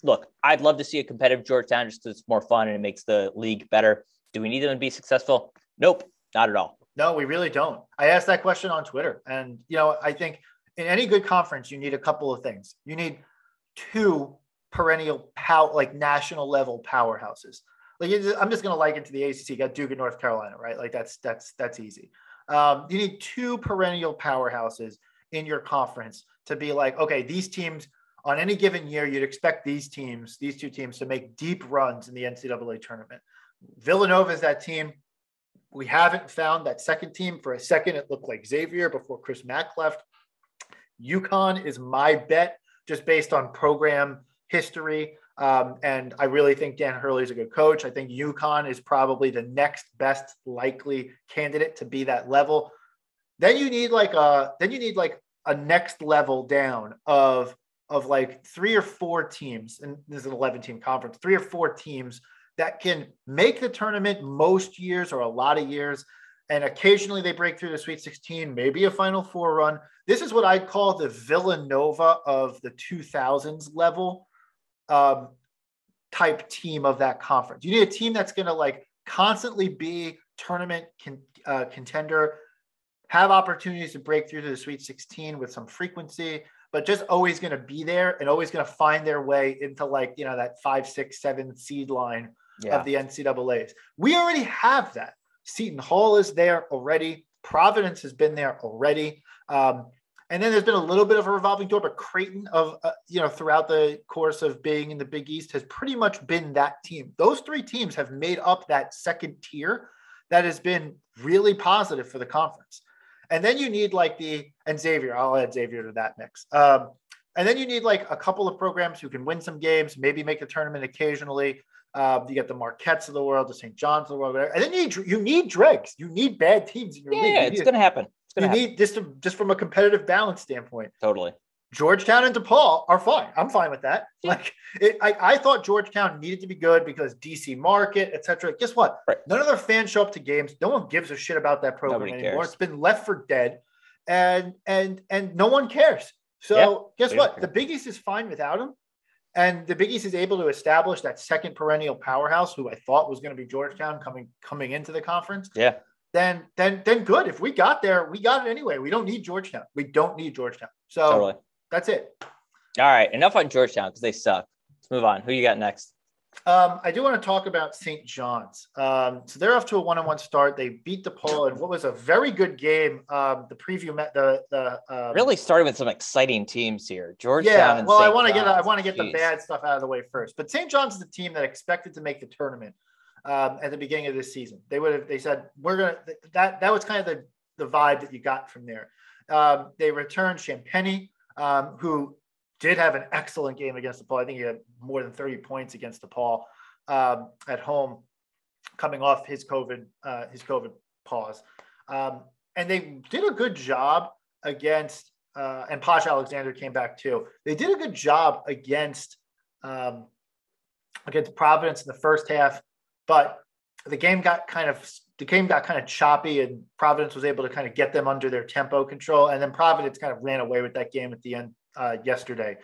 Look, I'd love to see a competitive Georgetown just because it's more fun and it makes the league better. Do we need them to be successful? Nope, not at all. No, we really don't. I asked that question on Twitter, and I think in any good conference, you need a couple of things. You need 2 perennial national level powerhouses. Like I'm just going to liken to the ACC. You got Duke and North Carolina, right? Like that's easy. You need 2 perennial powerhouses in your conference to be like, okay, these teams on any given year, you'd expect these 2 teams to make deep runs in the NCAA tournament. Villanova is that team. We haven't found that second team. For a second, it looked like Xavier before Chris Mack left. UConn is my bet just based on program history. And I really think Dan Hurley is a good coach. I think UConn is probably the next best likely candidate to be that level. Then you need like a next level down of like 3 or 4 teams. And this is an 11-team conference, 3 or 4 teams that can make the tournament most years or a lot of years. And occasionally they break through the Sweet 16, maybe a Final Four run. This is what I'd call the Villanova of the 2000s level type team of that conference. You need a team that's going to like constantly be tournament contender, have opportunities to break through to the Sweet 16 with some frequency, but just always going to be there and always going to find their way into like, that 5, 6, 7 seed line of the NCAAs. We already have that. Seton Hall is there already. Providence has been there already. And then there's been a little bit of a revolving door, but Creighton throughout the course of being in the Big East has pretty much been that team. Those 3 teams have made up that second tier that has been really positive for the conference. And then you need and Xavier, I'll add Xavier to that mix. And then you need like a couple of programs who can win some games, maybe make the tournament occasionally. You get the Marquettes of the world, the St. John's of the world, whatever. And then you need dregs. You need bad teams in your league. Yeah, it's going to happen. Need just from a competitive balance standpoint. Totally. Georgetown and DePaul are fine. I'm fine with that. Yeah. I thought Georgetown needed to be good because DC market, et cetera. Guess what? Right. None of their fans show up to games. No one gives a shit about that program anymore. It's been left for dead, and no one cares. So guess what? The Big East is fine without them. And the Big East is able to establish that second perennial powerhouse, who I thought was going to be Georgetown coming into the conference. Yeah. Then good. If we got there, we got it anyway. We don't need Georgetown. So totally. That's it. All right. Enough on Georgetown because they suck. Let's move on. Who you got next? I do want to talk about St. John's. So they're off to a 1-1 start. They beat DePaul in what was a very good game. The preview met really started with some exciting teams here. Georgetown. Yeah. And well, St. I want to get the bad stuff out of the way first. But St. John's is the team that expected to make the tournament at the beginning of this season. They said we're gonna. That was kind of the vibe that you got from there. They returned Champagny, who did have an excellent game against DePaul. I think he had more than 30 points against DePaul at home, coming off his COVID pause. And they did a good job against, and Posh Alexander came back too. They did a good job against Providence in the first half, but the game got kind of choppy, and Providence was able to kind of get them under their tempo control. And then Providence kind of ran away with that game at the end yesterday.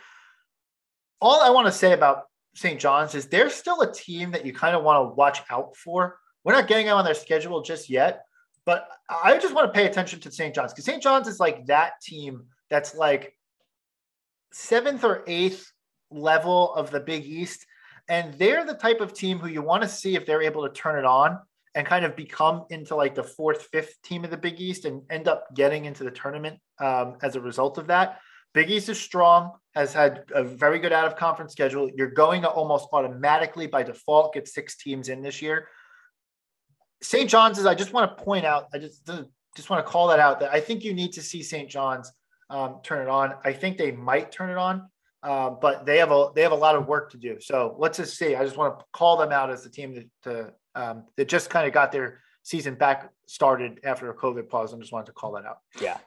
All I want to say about St. John's is they're still a team that you kind of want to watch out for. We're not getting them on their schedule just yet, But I just want to pay attention to St. John's because St. John's is like that team that's like 7th or 8th level of the Big East. And they're the type of team who you want to see if they're able to turn it on and kind of become into like the 4th, 5th team of the Big East and end up getting into the tournament as a result of that. Big East is strong, has had a very good out-of-conference schedule. You're going to almost automatically by default get 6 teams in this year. St. John's is, I just want to point out, I just want to call that out, that I think you need to see St. John's turn it on. I think they might turn it on, but they have a lot of work to do. So let's just see. I just want to call them out as the team that just kind of got their season back started after a COVID pause. I just wanted to call that out. Yeah.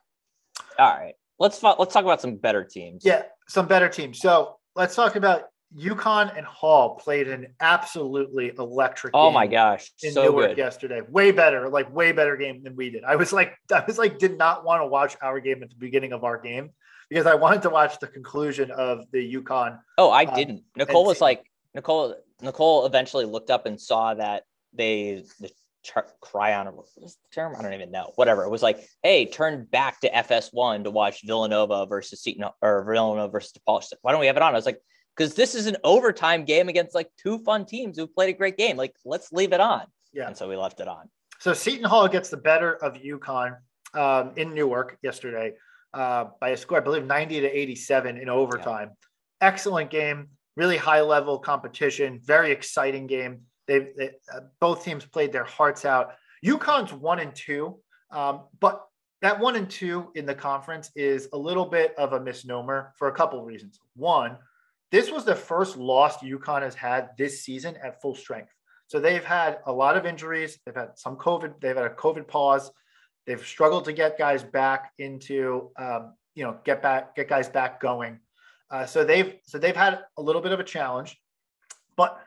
All right. Let's talk about some better teams. Yeah, some better teams. So let's talk about UConn and Hall played an absolutely electric game. Oh my gosh, in so Newark good yesterday. Way better game than we did. I was like, did not want to watch our game at the beginning of our game because I wanted to watch the conclusion of the UConn. Oh, I didn't. Nicole was like, Nicole eventually looked up and saw that cry on, what's the term? I don't even know. Whatever. It was like, hey, turn back to FS1 to watch Villanova versus Seton or Villanova versus DePaul. She's like, why don't we have it on? I was like, because this is an overtime game against like 2 fun teams who played a great game. Like, let's leave it on. Yeah. And so we left it on. So Seton Hall gets the better of UConn in Newark yesterday by a score, I believe 90-87 in overtime. Yeah. Excellent game, really high level competition, very exciting game. They both teams played their hearts out. UConn's 1-2, but that 1-2 in the conference is a little bit of a misnomer for a couple of reasons. One, this was the first loss UConn has had this season at full strength. So they've had a lot of injuries. They've had some COVID. They've had a COVID pause. They've struggled to get guys back into, get guys back going. So they've had a little bit of a challenge, but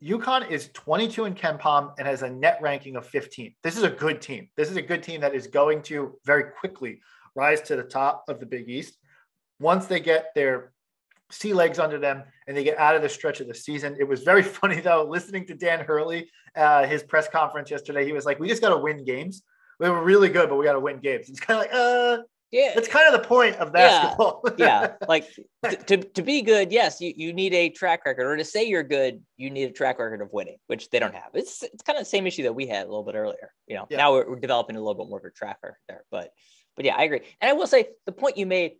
UConn is 22 in KenPom and has a net ranking of 15. This is a good team. This is a good team that is going to very quickly rise to the top of the Big East. Once they get their sea legs under them and they get out of the stretch of the season. It was very funny though, listening to Dan Hurley, his press conference yesterday. He was like, we just got to win games. We were really good, but we got to win games. It's kind of like, yeah, that's kind of the point of basketball. Yeah. Like to be good. Yes. You need a track record, or to say you're good, you need a track record of winning, which they don't have. It's kind of the same issue that we had a little bit earlier. Now we're developing a little bit more of a track record there, but yeah, I agree. And I will say the point you made,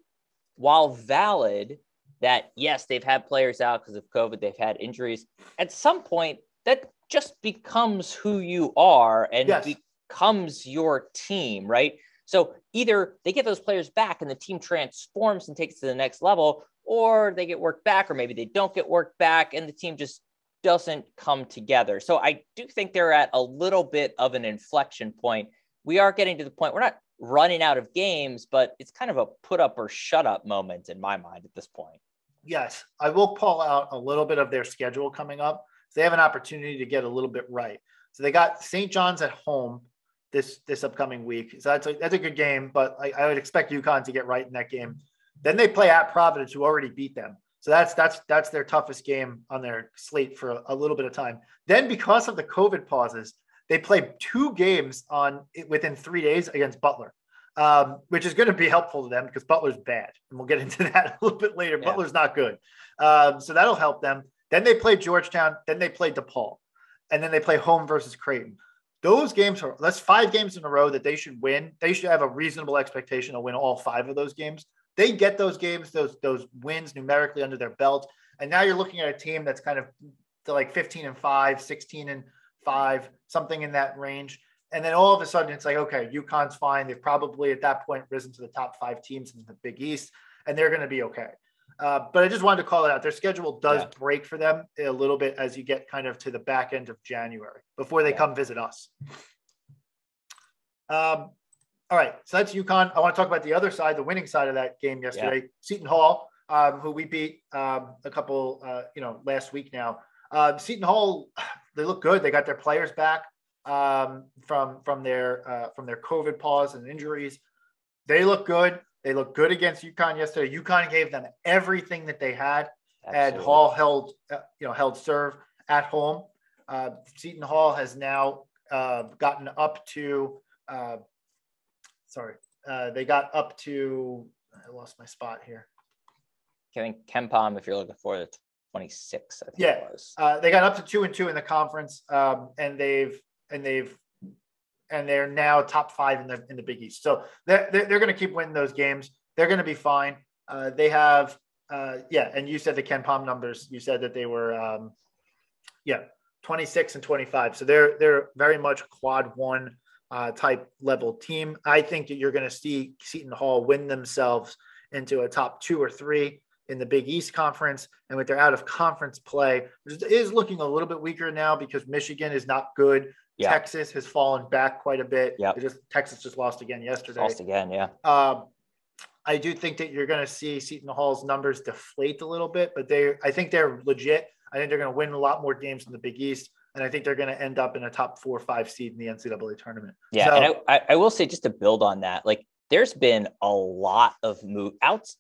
while valid, that yes, they've had players out because of COVID, they've had injuries. At some point, that just becomes who you are and becomes your team, right? So either they get those players back and the team transforms and takes it to the next level, or they get worked back, or maybe they don't get worked back and the team just doesn't come together. So I do think they're at a little bit of an inflection point. We are getting to the point, we're not running out of games, but it's kind of a put up or shut up moment in my mind at this point. Yes, I will call out a little bit of their schedule coming up. So they have an opportunity to get a little bit right. So they got St. John's at home this upcoming week. So that's a good game, but I would expect UConn to get right in that game. Then they play at Providence, who already beat them. So that's their toughest game on their slate for a little bit of time. Then because of the COVID pauses, they play 2 games within 3 days against Butler. Which is going to be helpful to them because Butler's bad. And we'll get into that a little bit later. Yeah. Butler's not good. So that'll help them. Then they play Georgetown. Then they play DePaul. And then they play home versus Creighton. Those games that's 5 games in a row that they should win. They should have a reasonable expectation to win all 5 of those games. They get those games, those wins numerically under their belt. And now you're looking at a team that's kind of like 15-5, 16-5, something in that range. And then all of a sudden it's like, okay, UConn's fine. They've probably at that point risen to the top 5 teams in the Big East, and they're going to be okay. But I just wanted to call it out. Their schedule does break for them a little bit as you get kind of to the back end of January before they come visit us. All right, so that's UConn. I want to talk about the other side, the winning side of that game yesterday. Yeah. Seton Hall, who we beat a couple, last week now. Seton Hall, they look good. They got their players back from their COVID pause and injuries. They look good. They look good against UConn yesterday. UConn gave them everything that they had. Absolutely. And Hall held serve at home. Seton Hall has now gotten up to They got up to, I lost my spot here. I think KenPom, if you're looking for the 26, I think it was. They got up to 2-2 in the conference, and they're now top 5 in the Big East. So they're going to keep winning those games. They're going to be fine. They have, and you said the KenPom numbers. You said that they were, 26 and 25. So they're very much quad 1 type level team. I think that you're going to see Seton Hall win themselves into a top 2 or 3 in the Big East Conference. And with their out of conference play, which is looking a little bit weaker now because Michigan is not good. Yeah. Texas has fallen back quite a bit. Yeah. Texas just lost again yesterday. Lost again, yeah. I do think that you're going to see Seton Hall's numbers deflate a little bit, but I think they're legit. I think they're going to win a lot more games in the Big East, and I think they're going to end up in a top 4 or 5 seed in the NCAA tournament. Yeah, so, and I will say, just to build on that, like there's been a lot of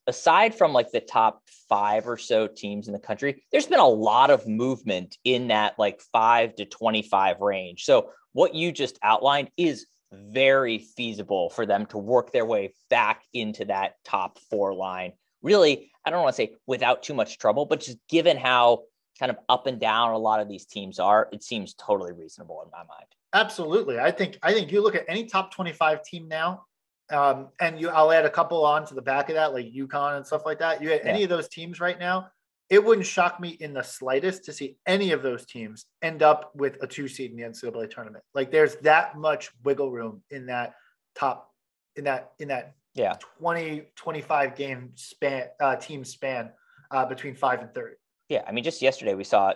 aside from like the top 5 or so teams in the country, there's been a lot of movement in that like 5 to 25 range. So what you just outlined is very feasible for them to work their way back into that top 4 line. Really, I don't want to say without too much trouble, but just given how kind of up and down a lot of these teams are, it seems totally reasonable in my mind. Absolutely. I think you look at any top 25 team now, and I'll add a couple on to the back of that, like UConn and stuff like that. You had any of those teams right now, it wouldn't shock me in the slightest to see any of those teams end up with a 2 seed in the NCAA tournament. Like there's that much wiggle room in that top, in that 20, 25 game span, team span between 5 and 30. Yeah. I mean, just yesterday we saw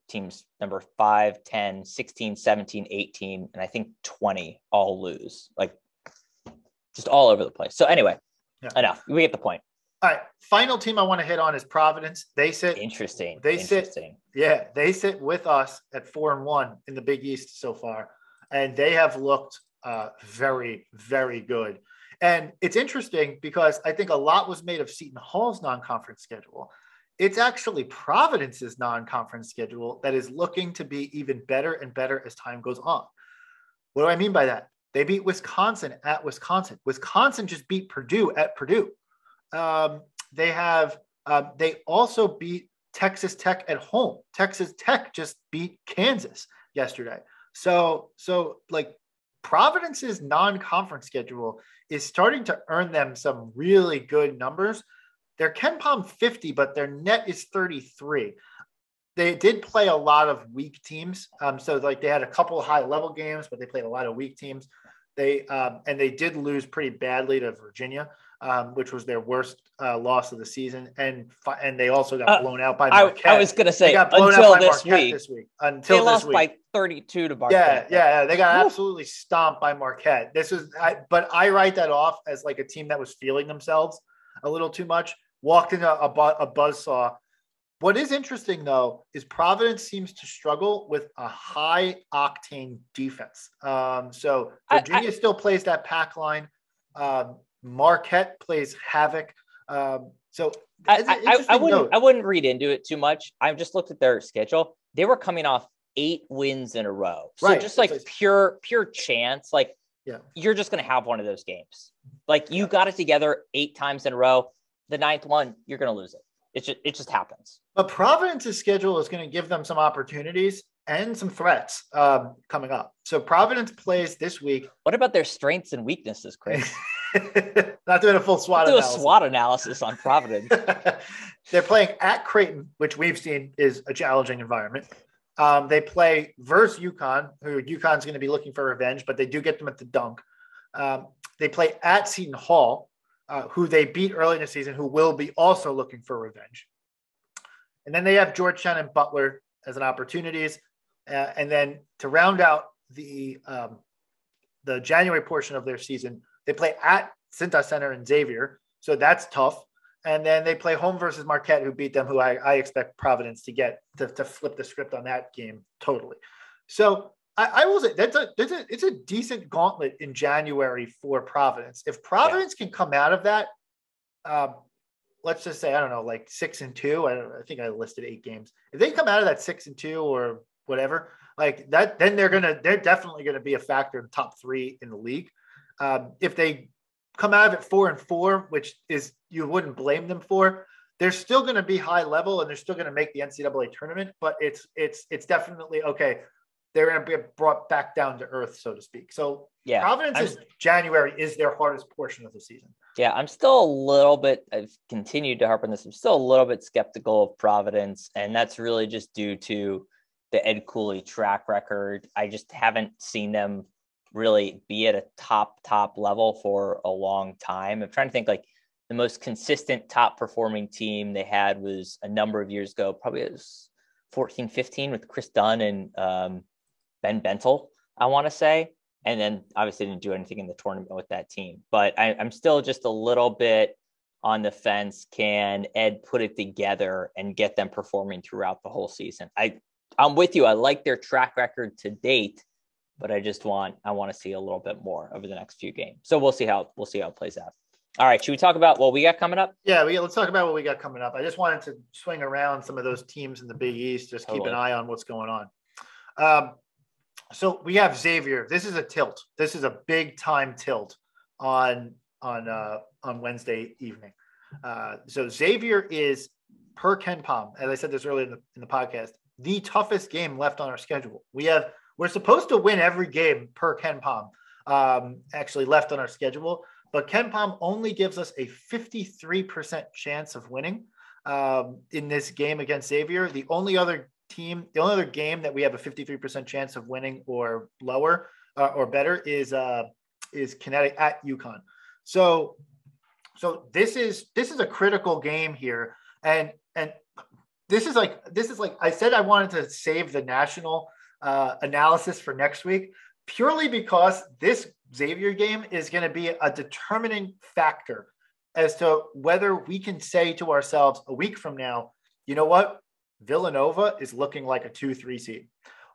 teams number 5, 10, 16, 17, 18, and I think 20 all lose, like just all over the place. So anyway, enough. We get the point. All right. Final team I want to hit on is Providence. They sit with us at 4-1 in the Big East so far. And they have looked very, very good. And it's interesting because I think a lot was made of Seton Hall's non-conference schedule. It's actually Providence's non-conference schedule that is looking to be even better and better as time goes on. What do I mean by that? They beat Wisconsin at Wisconsin. Wisconsin just beat Purdue at Purdue. They also beat Texas Tech at home. Texas Tech just beat Kansas yesterday. So like Providence's non-conference schedule is starting to earn them some really good numbers. They're KenPom 50, but their net is 33. They did play a lot of weak teams. So like they had a couple of high level games, but they played a lot of weak teams. They did lose pretty badly to Virginia, which was their worst loss of the season. And they also got blown out by Marquette. I was going to say, until this week. They lost by 32 to Marquette. Yeah. They got absolutely stomped by Marquette. But I write that off as like a team that was feeling themselves a little too much, walked into a buzzsaw. What is interesting, though, is Providence seems to struggle with a high-octane defense. So Virginia still plays that pack line. Marquette plays havoc. So I wouldn't read into it too much. I just looked at their schedule. They were coming off 8 wins in a row. So just like pure chance, like you're just going to have one of those games. Like you got it together 8 times in a row. The 9th one, you're going to lose it. It just happens. But Providence's schedule is going to give them some opportunities and some threats coming up. So Providence plays this week. What about their strengths and weaknesses, Craig? Not doing a full SWOT analysis. Do a SWOT analysis on Providence. They're playing at Creighton, which we've seen is a challenging environment. They play versus UConn, who UConn's going to be looking for revenge, but they do get them at the dunk. They play at Seton Hall, who they beat early in the season, who will be also looking for revenge. And then they have Georgetown and Butler as an opportunities. And then to round out the January portion of their season, they play at Cintas Center and Xavier. So that's tough. And then they play home versus Marquette, who beat them, who I expect Providence to get to flip the script on that game totally. So I will say it's a decent gauntlet in January for Providence. If Providence can come out of that, let's just say, I don't know, like 6-2. I think I listed 8 games. If they come out of that 6-2 or whatever, like that, then they're definitely gonna be a factor in the top 3 in the league. If they come out of it 4-4, which is you wouldn't blame them for, they're still going to be high level and they're still going to make the NCAA tournament. But it's definitely okay. They're going to be brought back down to earth, so to speak. So yeah, Providence January is their hardest portion of the season. Yeah, I'm still a little bit, I've continued to harp on this. I'm still a little bit skeptical of Providence, and that's really just due to the Ed Cooley track record. I just haven't seen them really be at a top level for a long time. I'm trying to think, like, the most consistent top performing team they had was a number of years ago, probably it was 14-15 with Chris Dunn and Ben Bentel, I want to say. And then obviously didn't do anything in the tournament with that team. But I'm still just a little bit on the fence. Can Ed put it together and get them performing throughout the whole season? I'm with you. I like their track record to date, but I want to see a little bit more over the next few games. So we'll see how it plays out. All right. Should we talk about what we got coming up? Yeah, let's talk about what we got coming up. I just wanted to swing around some of those teams in the Big East, just keep an eye on what's going on. So we have Xavier. This is a tilt. This is a big time tilt on Wednesday evening. So Xavier is, per Ken Palm, as I said this earlier in the podcast, the toughest game left on our schedule. We're supposed to win every game per Ken Palm, actually left on our schedule, but Ken Palm only gives us a 53% chance of winning in this game against Xavier. The only other game that we have a 53% chance of winning or lower or better is Connecticut at UConn. So this is a critical game here, and this is like I said I wanted to save the national analysis for next week purely because this Xavier game is going to be a determining factor as to whether we can say to ourselves a week from now, you know what? Villanova is looking like a 2-3 seed,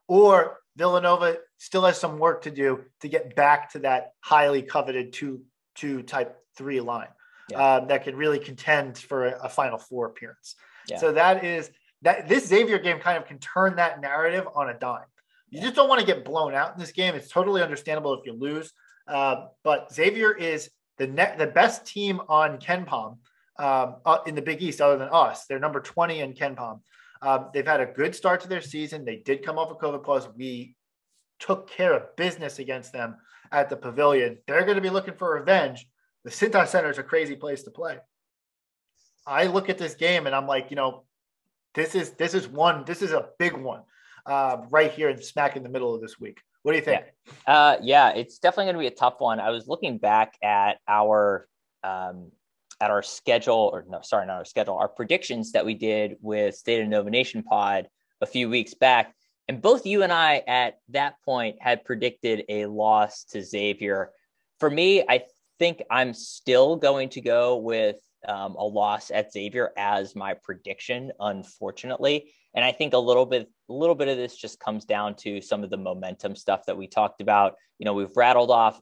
or Villanova still has some work to do to get back to that highly coveted 2 type 3 line that can really contend for a Final Four appearance. Yeah. So this Xavier game kind of can turn that narrative on a dime. You just don't want to get blown out in this game. It's totally understandable if you lose, but Xavier is the best team on Ken Palm in the Big East other than us. They're number 20 in Ken Palm. They've had a good start to their season. They did come off of COVID plus. We took care of business against them at the Pavilion. They're going to be looking for revenge. The Cintas Center is a crazy place to play. I look at this game and I'm like, this is a big one right here and smack in the middle of this week. What do you think? Yeah, it's definitely going to be a tough one. I was looking back at our schedule, our predictions that we did with State of Nova Nation pod a few weeks back. And both you and I at that point had predicted a loss to Xavier. For me, I think I'm still going to go with a loss at Xavier as my prediction, unfortunately. And I think a little bit of this just comes down to some of the momentum stuff that we talked about. We've rattled off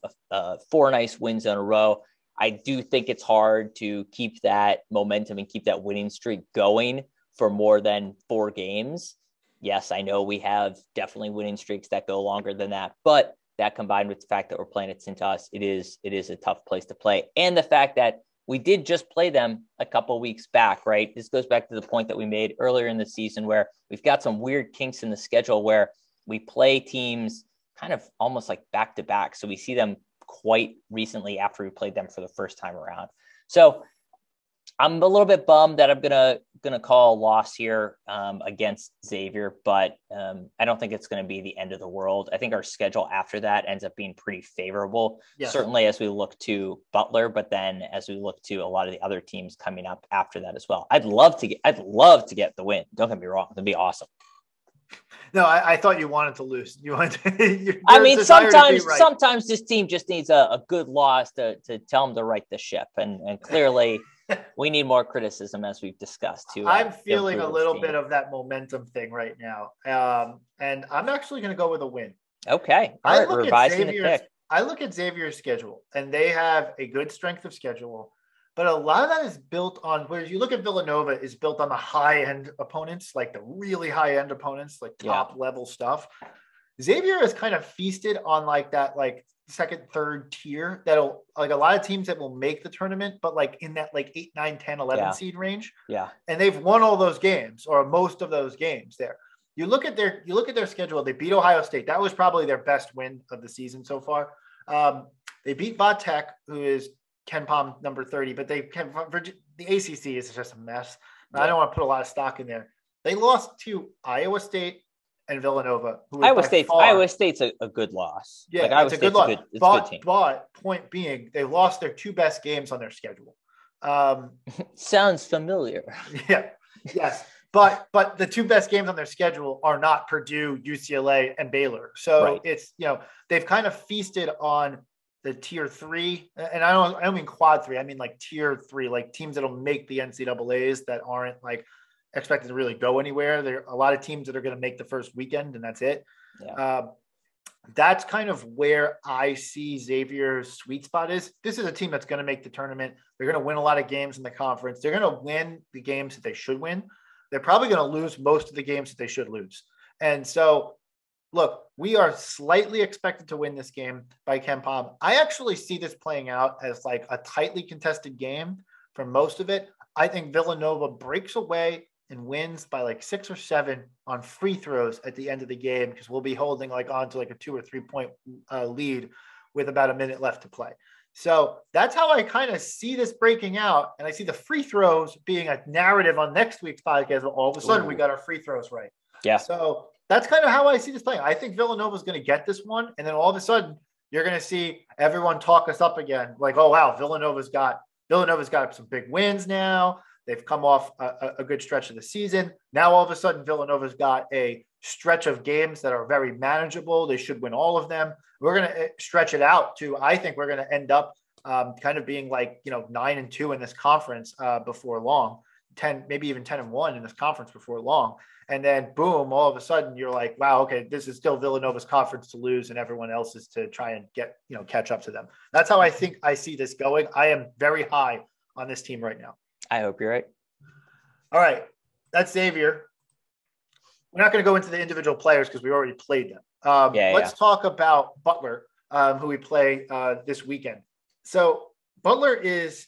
4 nice wins in a row. I do think it's hard to keep that momentum and keep that winning streak going for more than 4 games. Yes, I know we have definitely winning streaks that go longer than that, but that combined with the fact that we're playing at Cintas, it is a tough place to play. And the fact that we did just play them a couple weeks back, right? This goes back to the point that we made earlier in the season where we've got some weird kinks in the schedule where we play teams kind of almost like back to back. So we see them quite recently after we played them for the first time around. So I'm a little bit bummed that I'm gonna call a loss here against Xavier, but I don't think it's going to be the end of the world. I think our schedule after that ends up being pretty favorable, certainly as we look to Butler, but then as we look to a lot of the other teams coming up after that as well. I'd love to get the win. Don't get me wrong; it'd be awesome. No, I thought you wanted to lose. You wanted to, I mean, sometimes this team just needs a good loss to tell them to right the ship, and clearly. We need more criticism, as we've discussed, too. I'm feeling a little bit of that momentum thing right now. And I'm actually going to go with a win. Okay. All right. Revising the pick. I look at Xavier's schedule, and they have a good strength of schedule. But a lot of that is built on, whereas you look at Villanova, is built on the high-end opponents, like the really high-end opponents, like top-level stuff. Xavier has kind of feasted on like that, like second, third tier that'll like a lot of teams that will make the tournament, but like in that like 8, 9, 10, 11 seed range. Yeah. And they've won all those games or most of those games there. You look at their schedule. They beat Ohio State. That was probably their best win of the season so far. They beat Va Tech, who is Ken Pom number 30, but the ACC is just a mess. Yeah. I don't want to put a lot of stock in there. They lost to Iowa State and Villanova. Iowa State's a good loss. Yeah, like, Iowa it's State's a good loss. It's a good team. But point being, they lost their 2 best games on their schedule. Sounds familiar. Yeah. Yes. But the 2 best games on their schedule are not Purdue, UCLA, and Baylor. So It's, they've kind of feasted on the tier 3. And I don't mean quad 3. I mean like tier 3, like teams that'll make the NCAAs that aren't like expected to really go anywhere. There are a lot of teams that are going to make the first weekend and that's it. Yeah. That's kind of where I see Xavier's sweet spot is. This is a team that's going to make the tournament. They're going to win a lot of games in the conference. They're going to win the games that they should win. They're probably going to lose most of the games that they should lose. And so, look, we are slightly expected to win this game by Ken Pom. I actually see this playing out as like a tightly contested game for most of it. I think Villanova breaks away and wins by like 6 or 7 on free throws at the end of the game because we'll be holding like on to like a 2 or 3 point lead with about a minute left to play. So that's how I kind of see this breaking out. And I see the free throws being a narrative on next week's podcast. All of a sudden, we got our free throws right. Yeah. So that's kind of how I see this playing. I think Villanova is going to get this one. And then all of a sudden, you're going to see everyone talk us up again. Like, oh, wow, Villanova's got some big wins now. They've come off a good stretch of the season. Now, all of a sudden, Villanova's got a stretch of games that are very manageable. They should win all of them. We're going to stretch it out to, I think we're going to end up kind of being like, 9-2 in this conference before long, 10, maybe even 10-1 in this conference before long. And then boom, all of a sudden you're like, wow, okay, this is still Villanova's conference to lose and everyone else's to try and get, catch up to them. That's how I think I see this going. I am very high on this team right now. I hope you're right. All right. That's Xavier. We're not going to go into the individual players because we already played them. Let's talk about Butler, who we play this weekend. So Butler is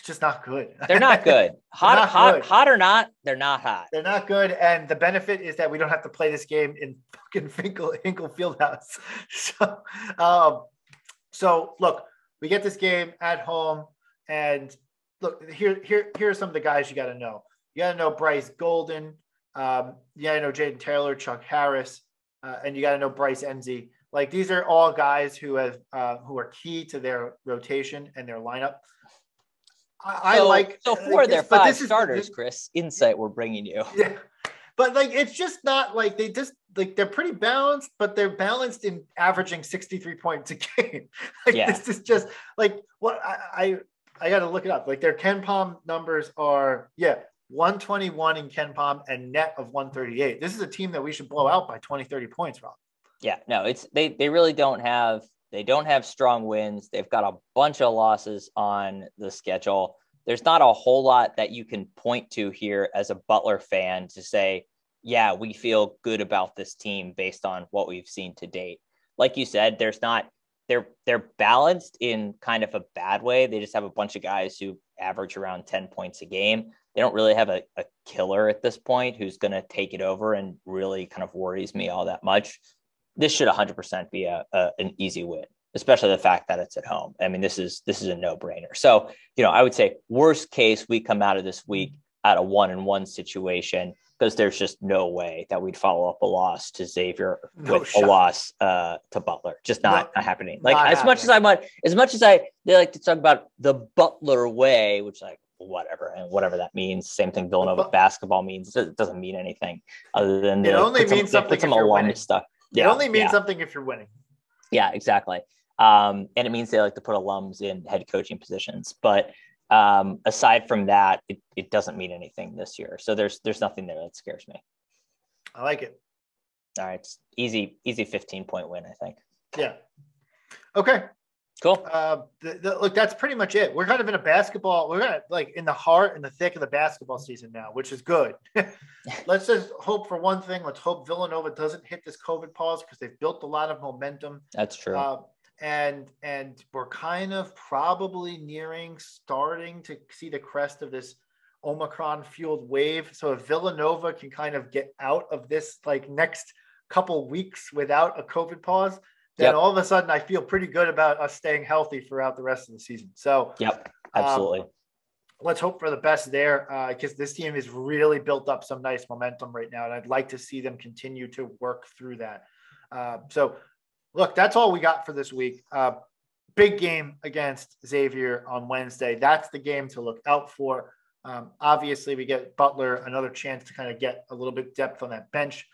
just not good. They're not good. Hot or not, they're not hot. They're not good. And the benefit is that we don't have to play this game in fucking Hinkle Fieldhouse. So look, we get this game at home and look, here are some of the guys you got to know. You got to know Bryce Golden. You got to know Jaden Taylor, Chuck Harris, and you got to know Bryce Enzi. Like these are all guys who are key to their rotation and their lineup. So for their 5 starters, Chris, insight we're bringing you. Yeah, but like it's just not like they just like they're pretty balanced, but they're balanced in averaging 63 points a game. This is just like what I got to look it up. Like their Ken Pom numbers are 121 in Ken Pom and net of 138. This is a team that we should blow out by 20, 30 points, Rob. Yeah, no, it's they really don't have strong wins. They've got a bunch of losses on the schedule. There's not a whole lot that you can point to here as a Butler fan to say, yeah, we feel good about this team based on what we've seen to date. Like you said, they're balanced in kind of a bad way. They just have a bunch of guys who average around 10 points a game. They don't really have a killer at this point who's going to take it over and really kind of worries me all that much. This should 100% be an easy win, especially the fact that it's at home. I mean, this is a no-brainer. So, I would say worst case, we come out of this week at a 1-1 situation because there's just no way that we'd follow up a loss to Xavier with a loss to Butler. Just not happening. Like as much as they like to talk about the Butler way, which like whatever that means. Same thing Villanova basketball means. It doesn't mean anything other than it only means something if you're winning. Stuff. It only means something if you're winning. Yeah, exactly. And it means they like to put alums in head coaching positions. But aside from that, it doesn't mean anything this year. So there's nothing there that scares me. I like it. All right. It's easy 15-point win, I think. Yeah. Okay. Cool. Look, that's pretty much it. We're kind of in a basketball. We're kind of like in the thick of the basketball season now, which is good. Let's just hope for one thing. Let's hope Villanova doesn't hit this COVID pause because they've built a lot of momentum. That's true. And we're kind of probably starting to see the crest of this Omicron fueled wave. So if Villanova can kind of get out of this like next couple weeks without a COVID pause, then all of a sudden I feel pretty good about us staying healthy throughout the rest of the season. So absolutely. Let's hope for the best there because this team has really built up some nice momentum right now. And I'd like to see them continue to work through that. So look, that's all we got for this week. Big game against Xavier on Wednesday. That's the game to look out for. Obviously we get Butler another chance to kind of get a little bit depth on that bench.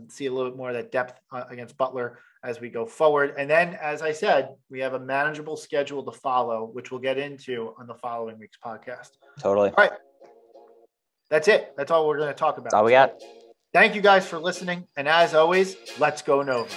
See a little bit more of that depth against Butler as we go forward. And then, as I said, we have a manageable schedule to follow, which we'll get into on the following week's podcast. Totally. All right. That's it. That's all we're going to talk about. That's all we got. Thank you guys for listening. And as always, let's go Nova.